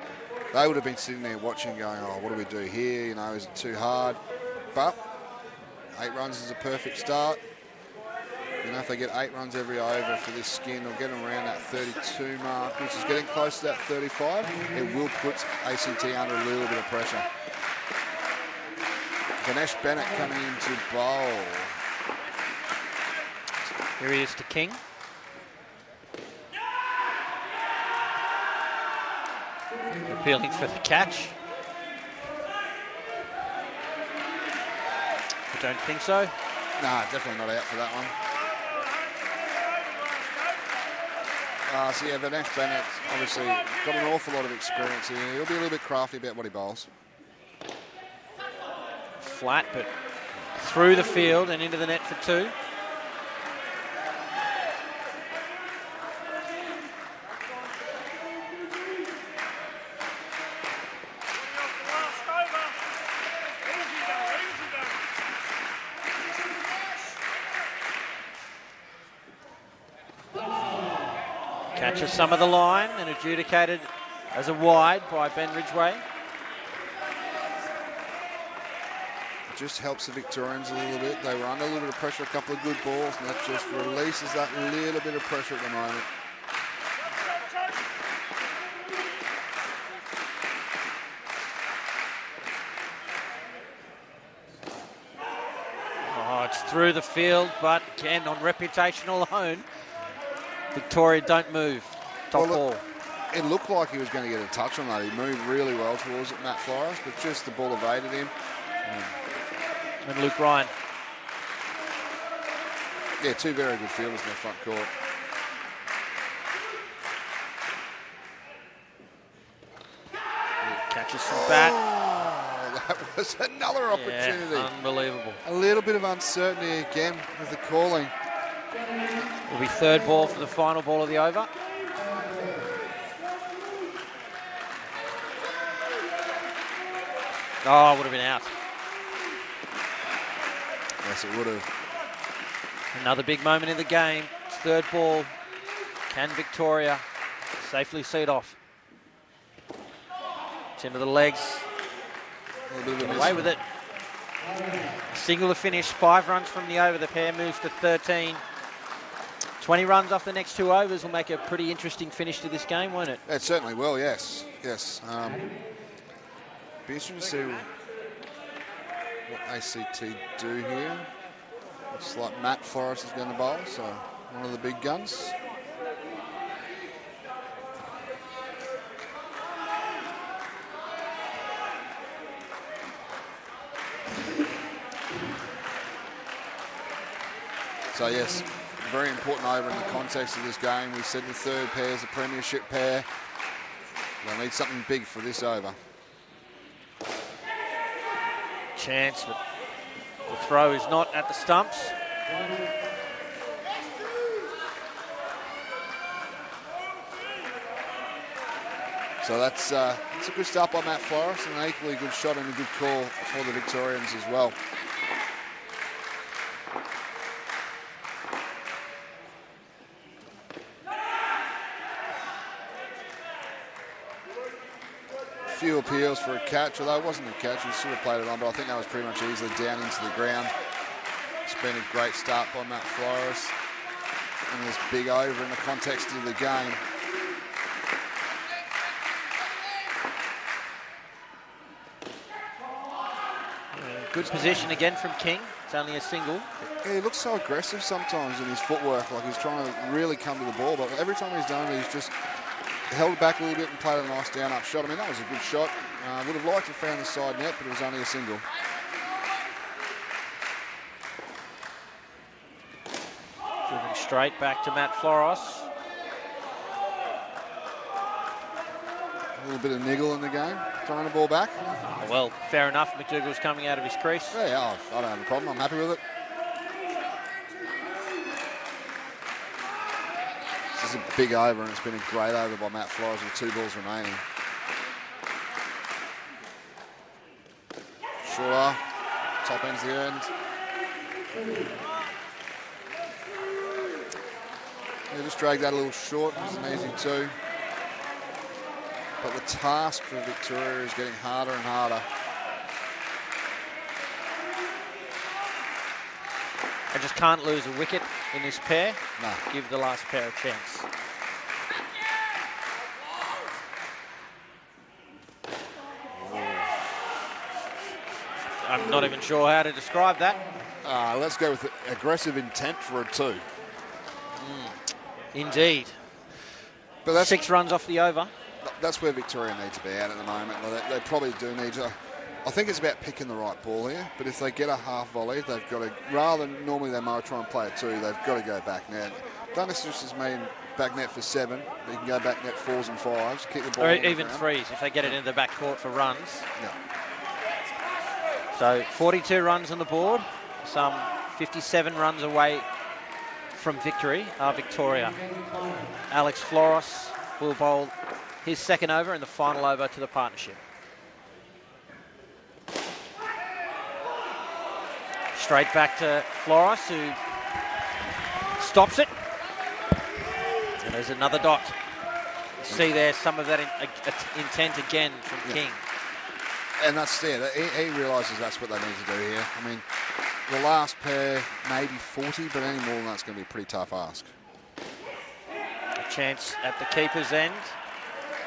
[SPEAKER 5] They would have been sitting there watching going, oh, what do we do here? You know, is it too hard? But 8 runs is a perfect start. You know, if they get 8 runs every over for this skin, they'll get them around that 32 mark, which is getting close to that 35. It will put ACT under a little bit of pressure. Ganesh Bennett coming in to bowl.
[SPEAKER 2] Here he is to King. Appealing for the catch. I don't think so.
[SPEAKER 5] Nah, definitely not out for that one. So yeah, Ganesh Bennett obviously got an awful lot of experience here. He'll be a little bit crafty about what he bowls.
[SPEAKER 2] Flat, but through the field and into the net for 2. Catches some of the line and adjudicated as a wide by Ben Ridgway.
[SPEAKER 5] It just helps the Victorians a little bit. They were under a little bit of pressure, a couple of good balls, and that just releases that little bit of pressure at the moment.
[SPEAKER 2] Oh, it's through the field, but again, on reputation alone, Victoria don't move. Top ball.
[SPEAKER 5] it looked like he was going to get a touch on that. He moved really well towards it, Matt Flores, but just the ball evaded him.
[SPEAKER 2] And Luke Ryan.
[SPEAKER 5] Yeah, two very good fielders in the front court.
[SPEAKER 2] Catches some bat.
[SPEAKER 5] Oh, that was another opportunity.
[SPEAKER 2] Yeah, unbelievable.
[SPEAKER 5] A little bit of uncertainty again with the calling.
[SPEAKER 2] Will be third ball for the final ball of the over. Oh, would have been out.
[SPEAKER 5] Yes, it would have.
[SPEAKER 2] Another big moment in the game. It's third ball. Can Victoria safely see it off? It's into the legs. Get away with it. Single to finish. 5 runs from the over. The pair moves to 13. 20 runs off the next 2 overs will make a pretty interesting finish to this game, won't it?
[SPEAKER 5] It certainly will, yes. Yes. Be interesting to see what ACT do here. Looks like Matt Forrest is going to bowl, so one of the big guns. So yes, very important over in the context of this game. We said the third pair is a premiership pair. They'll need something big for this over.
[SPEAKER 2] Chance, but the throw is not at the stumps.
[SPEAKER 5] So that's a good start by Matt Flores, and an equally good shot and a good call for the Victorians as well. Few appeals for a catch, although it wasn't a catch, he should have played it on, but I think that was pretty much easily down into the ground. It's been a great start by Matt Flores, and this big over in the context of the game.
[SPEAKER 2] Good position again from King. It's only a single.
[SPEAKER 5] Yeah, he looks so aggressive sometimes in his footwork, like he's trying to really come to the ball, but every time he's done it, he's just held back a little bit and played a nice down-up shot. I mean, that was a good shot. Would have liked to have found the side net, but it was only a single.
[SPEAKER 2] Driven straight back to Matt Flores.
[SPEAKER 5] A little bit of niggle in the game, throwing the ball back.
[SPEAKER 2] Well, fair enough. McDougall's coming out of his crease.
[SPEAKER 5] Yeah, I don't have a problem. I'm happy with it. This is a big over, and it's been a great over by Matt Flores with 2 balls remaining. Shorter, top end's the end. Yeah, just drag that a little short. It's an easy 2. But the task for Victoria is getting harder and harder.
[SPEAKER 2] I just can't lose a wicket in this pair.
[SPEAKER 5] No.
[SPEAKER 2] Give the last pair a chance. I'm not even sure how to describe that.
[SPEAKER 5] Let's go with aggressive intent for a 2.
[SPEAKER 2] Indeed.
[SPEAKER 5] But that's
[SPEAKER 2] 6 runs off the over.
[SPEAKER 5] That's where Victoria need to be at the moment. They probably do need to. I think it's about picking the right ball here, but if they get a half volley, they've got to, rather than normally they might try and play a 2, they've got to go back net. Don't necessarily mean back net for 7, but you can go back net 4s and 5s, keep the ball
[SPEAKER 2] Or
[SPEAKER 5] on the
[SPEAKER 2] even
[SPEAKER 5] ground.
[SPEAKER 2] 3s if they get it into the back court for runs.
[SPEAKER 5] Yeah.
[SPEAKER 2] So 42 runs on the board, some 57 runs away from victory are Victoria. Alex Flores will bowl his second over and the final over to the partnership. Straight back to Flores, who stops it. And there's another dot. See there some of that intent again from King.
[SPEAKER 5] And that's he realises that's what they need to do here. I mean, the last pair, maybe 40, but any more than that's going to be a pretty tough ask.
[SPEAKER 2] A chance at the keeper's end.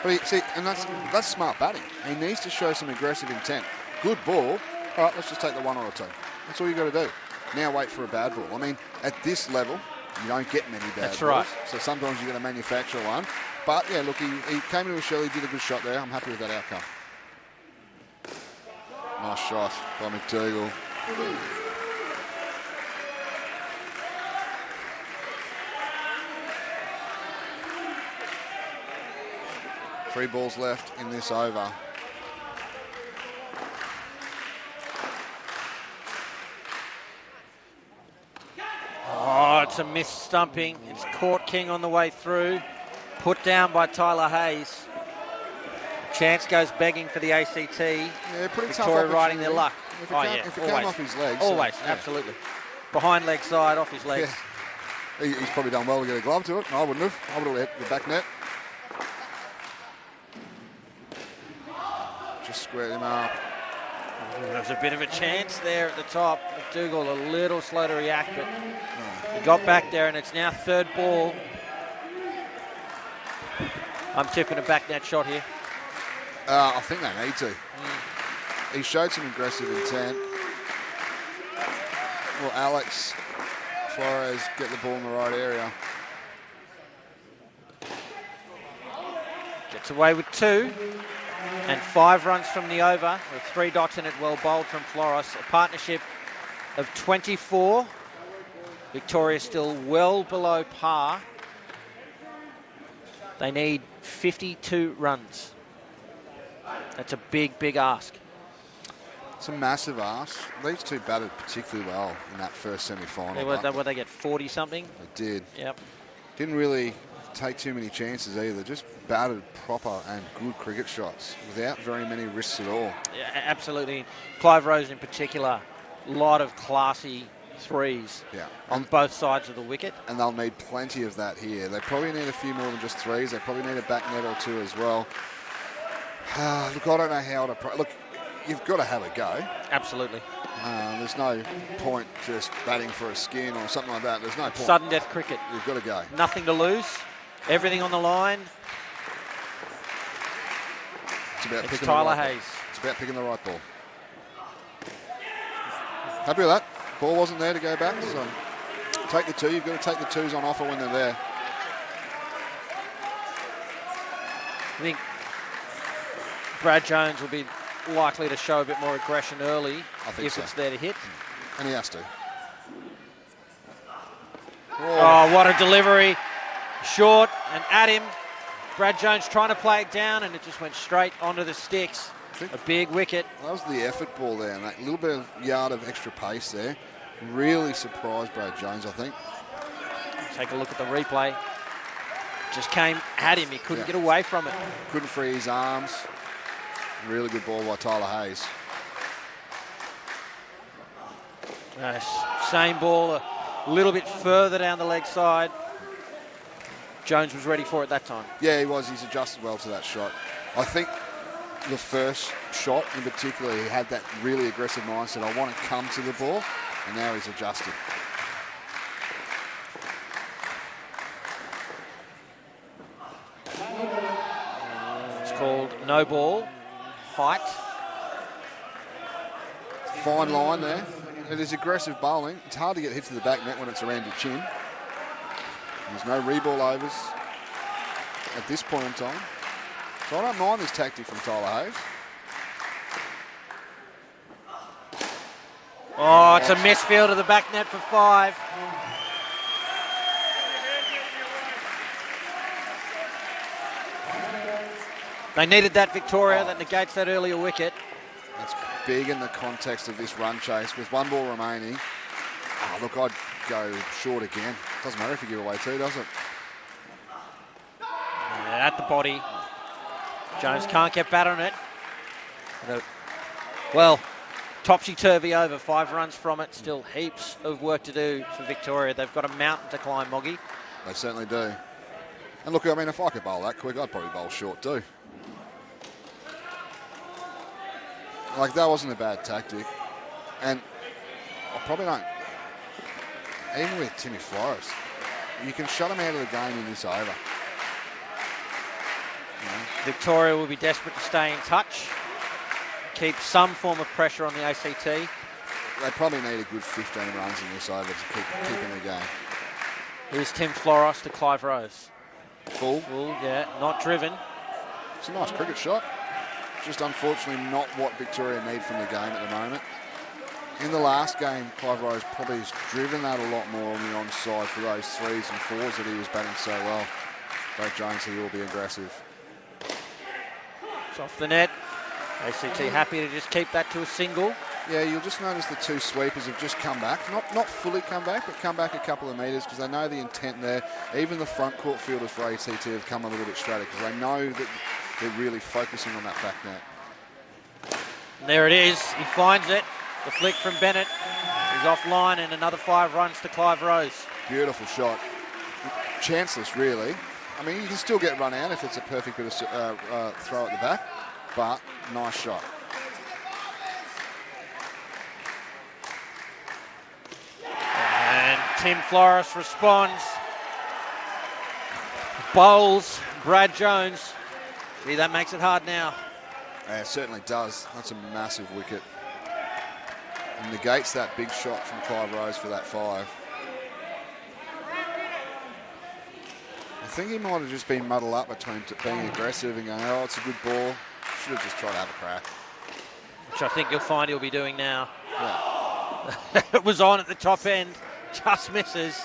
[SPEAKER 5] But and that's smart batting. He needs to show some aggressive intent. Good ball. All right, let's just take the 1 or a 2. That's all you got to do. Now wait for a bad ball. I mean, at this level, You don't get many bad
[SPEAKER 2] That's
[SPEAKER 5] balls.
[SPEAKER 2] right.
[SPEAKER 5] So sometimes you're going to manufacture one. But, yeah, look, he came into a shell, he did a good shot there. I'm happy with that outcome. Nice shot by McDougall. Three balls left in this over.
[SPEAKER 2] Oh, it's a missed stumping. It's caught King on the way through. Put down by Tyler Hayes. Chance goes begging for the ACT.
[SPEAKER 5] Yeah, pretty tough
[SPEAKER 2] Victoria riding their
[SPEAKER 5] opportunity.
[SPEAKER 2] luck.
[SPEAKER 5] If it came off his legs.
[SPEAKER 2] Always,
[SPEAKER 5] so, yeah.
[SPEAKER 2] absolutely. Behind leg side, off his legs.
[SPEAKER 5] Yeah. He's probably done well to get a glove to it. I wouldn't have. I would have hit the back net. Just squared him up.
[SPEAKER 2] There's a bit of a chance there at the top. McDougall a little slow to react, but he got back there, and it's now third ball. I'm tipping a back net shot here.
[SPEAKER 5] I think they need to. He showed some aggressive intent. Will Alex Flores get the ball in the right area?
[SPEAKER 2] Gets away with 2. And 5 runs from the over, with 3 dots in it, well bowled from Flores. A partnership of 24. Victoria still well below par. They need 52 runs. That's a big, big ask.
[SPEAKER 5] It's a massive ask. These two batted particularly well in that first semi-final.
[SPEAKER 2] They get 40-something?
[SPEAKER 5] They did.
[SPEAKER 2] Yep.
[SPEAKER 5] Didn't really take too many chances either. Just batted proper and good cricket shots without very many risks at all.
[SPEAKER 2] Yeah, absolutely. Clive Rose in particular, a lot of classy threes on both sides of the wicket.
[SPEAKER 5] And they'll need plenty of that here. They probably need a few more than just threes. They probably need a back net or 2 as well. Look, I don't know how to... Look, you've got to have a go.
[SPEAKER 2] Absolutely.
[SPEAKER 5] There's no point just batting for a skin or something like that. There's no point.
[SPEAKER 2] Sudden death cricket.
[SPEAKER 5] You've got to go.
[SPEAKER 2] Nothing to lose. Everything on the line.
[SPEAKER 5] It's
[SPEAKER 2] It's Tyler Hayes.
[SPEAKER 5] It's about picking the right ball. Happy with that. Ball wasn't there to go back, so take the 2. You've got to take the 2s on offer when they're there.
[SPEAKER 2] I think Brad Jones will be likely to show a bit more aggression early if it's there to hit.
[SPEAKER 5] And he has to.
[SPEAKER 2] Oh, what a delivery. Short and at him. Brad Jones trying to play it down, and it just went straight onto the sticks. A big wicket.
[SPEAKER 5] That was the effort ball there, and that little bit of yard of extra pace there really surprised Brad Jones, I think.
[SPEAKER 2] Take a look at the replay. Just came at him. He couldn't get away from it.
[SPEAKER 5] Couldn't free his arms. Really good ball by Tyler Hayes.
[SPEAKER 2] Same ball, a little bit further down the leg side. Jones was ready for it that time.
[SPEAKER 5] Yeah, he was. He's adjusted well to that shot. I think the first shot in particular, he had that really aggressive mindset. I want to come to the ball, and now he's adjusted.
[SPEAKER 2] It's called no ball, height.
[SPEAKER 5] Fine line there. It is aggressive bowling. It's hard to get hit to the back net when it's around your chin. There's no reball overs at this point in time. So I don't mind this tactic from Tyler Hayes.
[SPEAKER 2] Oh, it's a misfield to the back net for 5. They needed that, Victoria. That negates that earlier wicket.
[SPEAKER 5] That's big in the context of this run chase with 1 ball remaining. Oh, look, I'd go short again. Doesn't matter if you give away 2, does it?
[SPEAKER 2] Yeah, at the body. Jones can't get bat on it. Well, topsy-turvy over, 5 runs from it. Still heaps of work to do for Victoria. They've got a mountain to climb, Moggy.
[SPEAKER 5] They certainly do. And look, I mean, if I could bowl that quick, I'd probably bowl short too. Like, that wasn't a bad tactic. And I probably don't... Even with Timmy Flores, you can shut him out of the game in this over.
[SPEAKER 2] Victoria will be desperate to stay in touch. Keep some form of pressure on the ACT.
[SPEAKER 5] They probably need a good 15 runs in this over to keep keeping the game.
[SPEAKER 2] Here's Tim Floros to Clive Rose.
[SPEAKER 5] Full.
[SPEAKER 2] Full, yeah, not driven.
[SPEAKER 5] It's a nice cricket shot. Just unfortunately not what Victoria need from the game at the moment. In the last game, Clive Rose probably has driven that a lot more on the onside for those 3s and 4s that he was batting so well. Brad Jones, he will be aggressive.
[SPEAKER 2] It's off the net. ACT happy to just keep that to a single.
[SPEAKER 5] Yeah, you'll just notice the 2 sweepers have just come back. Not fully come back, but come back a couple of metres because they know the intent there. Even the front court fielders for ACT have come a little bit straighter because they know that they're really focusing on that back net.
[SPEAKER 2] And there it is. He finds it. The flick from Bennett is offline, and another 5 runs to Clive Rose.
[SPEAKER 5] Beautiful shot. Chanceless, really. I mean, you can still get run out if it's a perfect bit of throw at the back, but nice shot.
[SPEAKER 2] And Tim Floros responds. Bowls Brad Jones. See, that makes it hard now.
[SPEAKER 5] Yeah, it certainly does. That's a massive wicket. And negates that big shot from Clive Rose for that 5. I think he might have just been muddled up between being aggressive and going, oh, it's a good ball. Should have just tried to have a crack.
[SPEAKER 2] Which I think you'll find he'll be doing now.
[SPEAKER 5] Yeah.
[SPEAKER 2] It was on at the top end. Just misses.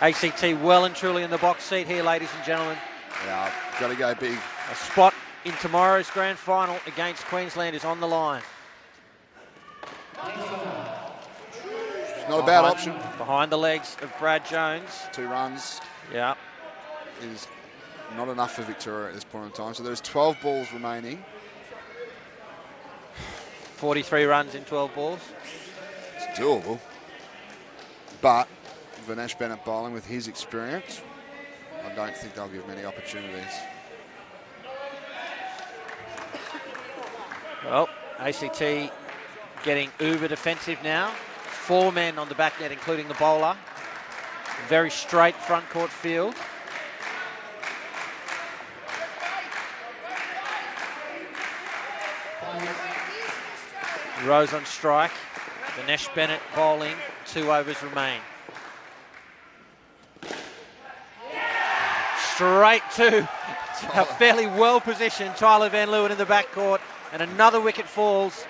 [SPEAKER 2] ACT well and truly in the box seat here, ladies and gentlemen.
[SPEAKER 5] Yeah, got to go big.
[SPEAKER 2] A spot in tomorrow's grand final against Queensland is on the line.
[SPEAKER 5] It's not a bad option.
[SPEAKER 2] Behind the legs of Brad Jones.
[SPEAKER 5] 2 runs.
[SPEAKER 2] Yeah.
[SPEAKER 5] Is not enough for Victoria at this point in time. So there's 12 balls remaining.
[SPEAKER 2] 43 runs in 12 balls.
[SPEAKER 5] It's doable. But Vinesh Bennett bowling with his experience, I don't think they'll give many opportunities.
[SPEAKER 2] Well, ACT getting uber defensive now. 4 men on the back net, including the bowler. Very straight front court field. Rose on strike. Vinesh Bennett bowling. 2 overs remain. Straight to a fairly well-positioned Tyler Van Leeuwen in the backcourt. And another wicket falls.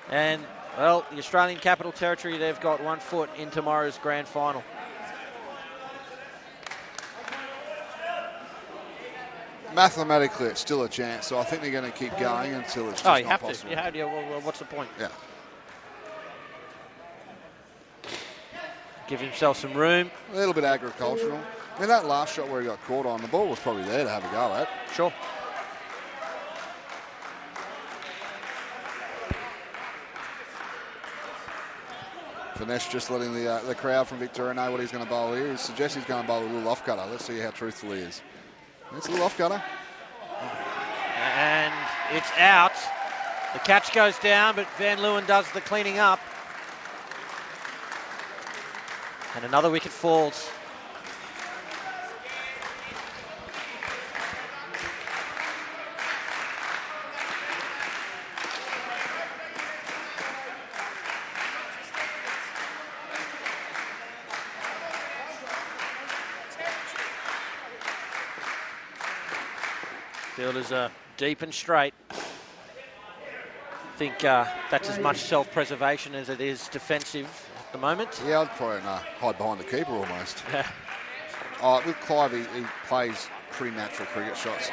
[SPEAKER 2] And, well, the Australian Capital Territory, they've got 1 foot in tomorrow's grand final.
[SPEAKER 5] Mathematically, it's still a chance, so I think they're going to keep going until it's just
[SPEAKER 2] Oh, you
[SPEAKER 5] not
[SPEAKER 2] have
[SPEAKER 5] possible.
[SPEAKER 2] to. You have to. Well, what's the point?
[SPEAKER 5] Yeah.
[SPEAKER 2] Give himself some room.
[SPEAKER 5] A little bit agricultural. I mean, that last shot where he got caught on, the ball was probably there to have a go at.
[SPEAKER 2] Sure.
[SPEAKER 5] Vinesh just letting the crowd from Victoria know what he's going to bowl here. He suggests he's going to bowl a little off-cutter. Let's see how truthful he is. It's a little off-cutter.
[SPEAKER 2] And it's out. The catch goes down, but Van Leeuwen does the cleaning up. And another wicket falls. Fielders are deep and straight. I think that's as much self-preservation as it is defensive at the moment.
[SPEAKER 5] Yeah, I'd probably hide behind the keeper almost. With Clive, he plays pretty natural cricket shots.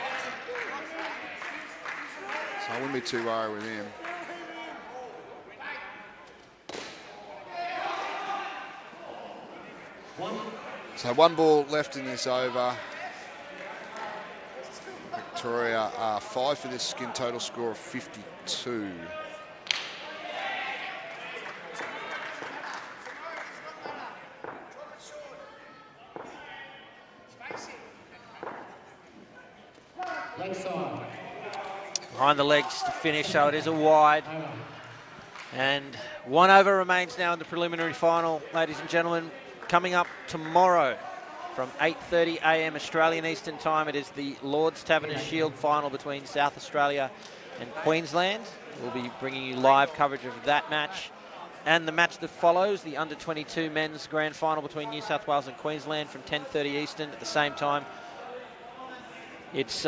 [SPEAKER 5] So I wouldn't be too worried with him. So 1 ball left in this over. Victoria 5 for this skin, total score of 52.
[SPEAKER 2] Behind the legs to finish, so it is a wide. And 1 over remains now in the preliminary final, ladies and gentlemen. Coming up tomorrow from 8:30 a.m. Australian Eastern Time, it is the Lord's Taverners Shield final between South Australia and Queensland. We'll be bringing you live coverage of that match. And the match that follows, the under-22 men's grand final between New South Wales and Queensland from 10:30 Eastern. At the same time, it's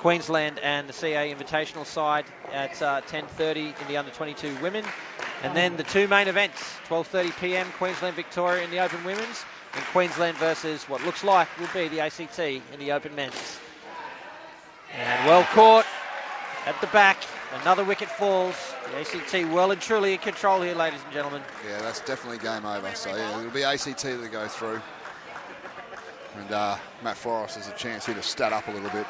[SPEAKER 2] Queensland and the CA Invitational side at 10:30 in the under-22 women. And then the two main events, 12:30 p.m, Queensland Victoria in the open women's, and Queensland versus what looks like will be the ACT in the open men's. And well caught at the back. Another wicket falls. The ACT well and truly in control here, ladies and gentlemen.
[SPEAKER 5] Yeah, that's definitely game over. So yeah, it'll be ACT that go through. And Matt Forrest has a chance here to stat up a little bit.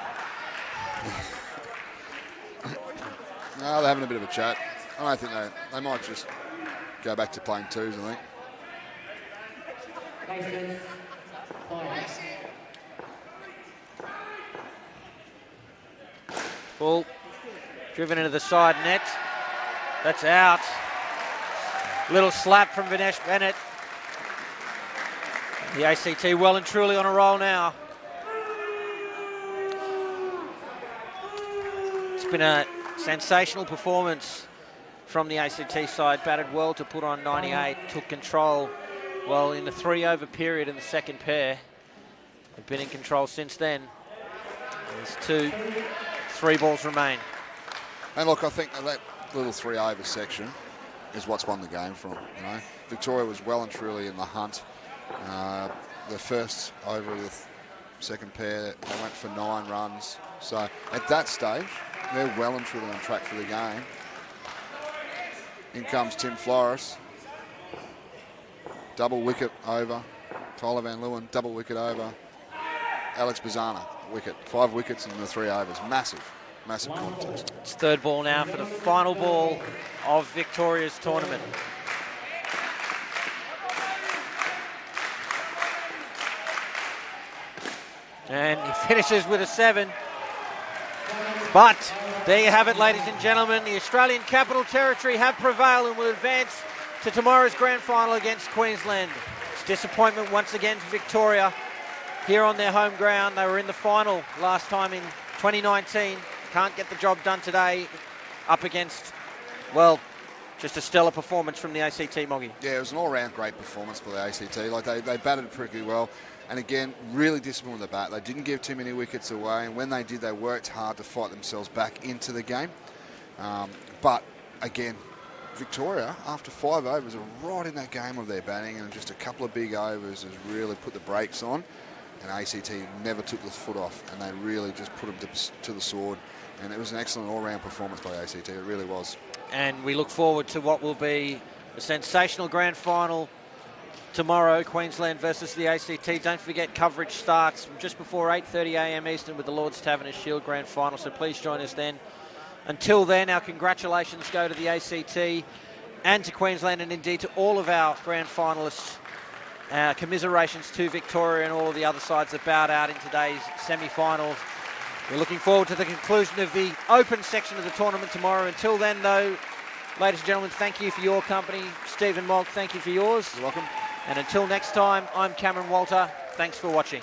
[SPEAKER 5] No, they're having a bit of a chat. I don't think they might just go back to playing twos, I think.
[SPEAKER 2] Ball driven into the side net. That's out. Little slap from Vinesh Bennett. The ACT well and truly on a roll now. It's been a sensational performance from the ACT side. Batted well to put on 98, took control. Well, in the 3-over period in the second pair, they've been in control since then. There's 3 balls remain.
[SPEAKER 5] And look, I think that little 3-over section is what's won the game from, you know. Victoria was well and truly in the hunt. The first over of the second pair, they went for 9 runs. So at that stage, they're well and truly on track for the game. In comes Tim Flores. Double wicket over. Tyler Van Leeuwen, double wicket over. Alex Bazana, wicket. 5 wickets in the 3 overs. Massive contest.
[SPEAKER 2] It's third ball now for the final ball of Victoria's tournament. And he finishes with a 7. But there you have it, ladies and gentlemen. The Australian Capital Territory have prevailed and will advance to tomorrow's grand final against Queensland. It's disappointment once again for Victoria here on their home ground. They were in the final last time in 2019. Can't get the job done today up against, well, just a stellar performance from the ACT, Moggy.
[SPEAKER 5] Yeah, it was an all-round great performance by the ACT. Like they batted pretty well. And again, really disciplined with the bat. They didn't give too many wickets away. And when they did, they worked hard to fight themselves back into the game. But again, Victoria, after 5 overs, are right in that game of their batting. And just a couple of big overs has really put the brakes on. And ACT never took the foot off. And they really just put them to the sword. And it was an excellent all-round performance by ACT. It really was. And
[SPEAKER 2] we look forward to what will be a sensational grand final tomorrow, Queensland versus the ACT. Don't forget, coverage starts just before 8:30 a.m. Eastern with the Lord's Taverners Shield Grand Final, so please join us then. Until then, our congratulations go to the ACT and to Queensland, and indeed to all of our grand finalists. Commiserations to Victoria and all of the other sides that bowed out in today's semi-finals. We're looking forward to the conclusion of the open section of the tournament tomorrow. Until then, though, ladies and gentlemen, thank you for your company. Stephen Mogg, thank you for yours.
[SPEAKER 5] You're welcome.
[SPEAKER 2] And until next time, I'm Cameron Walter. Thanks for watching.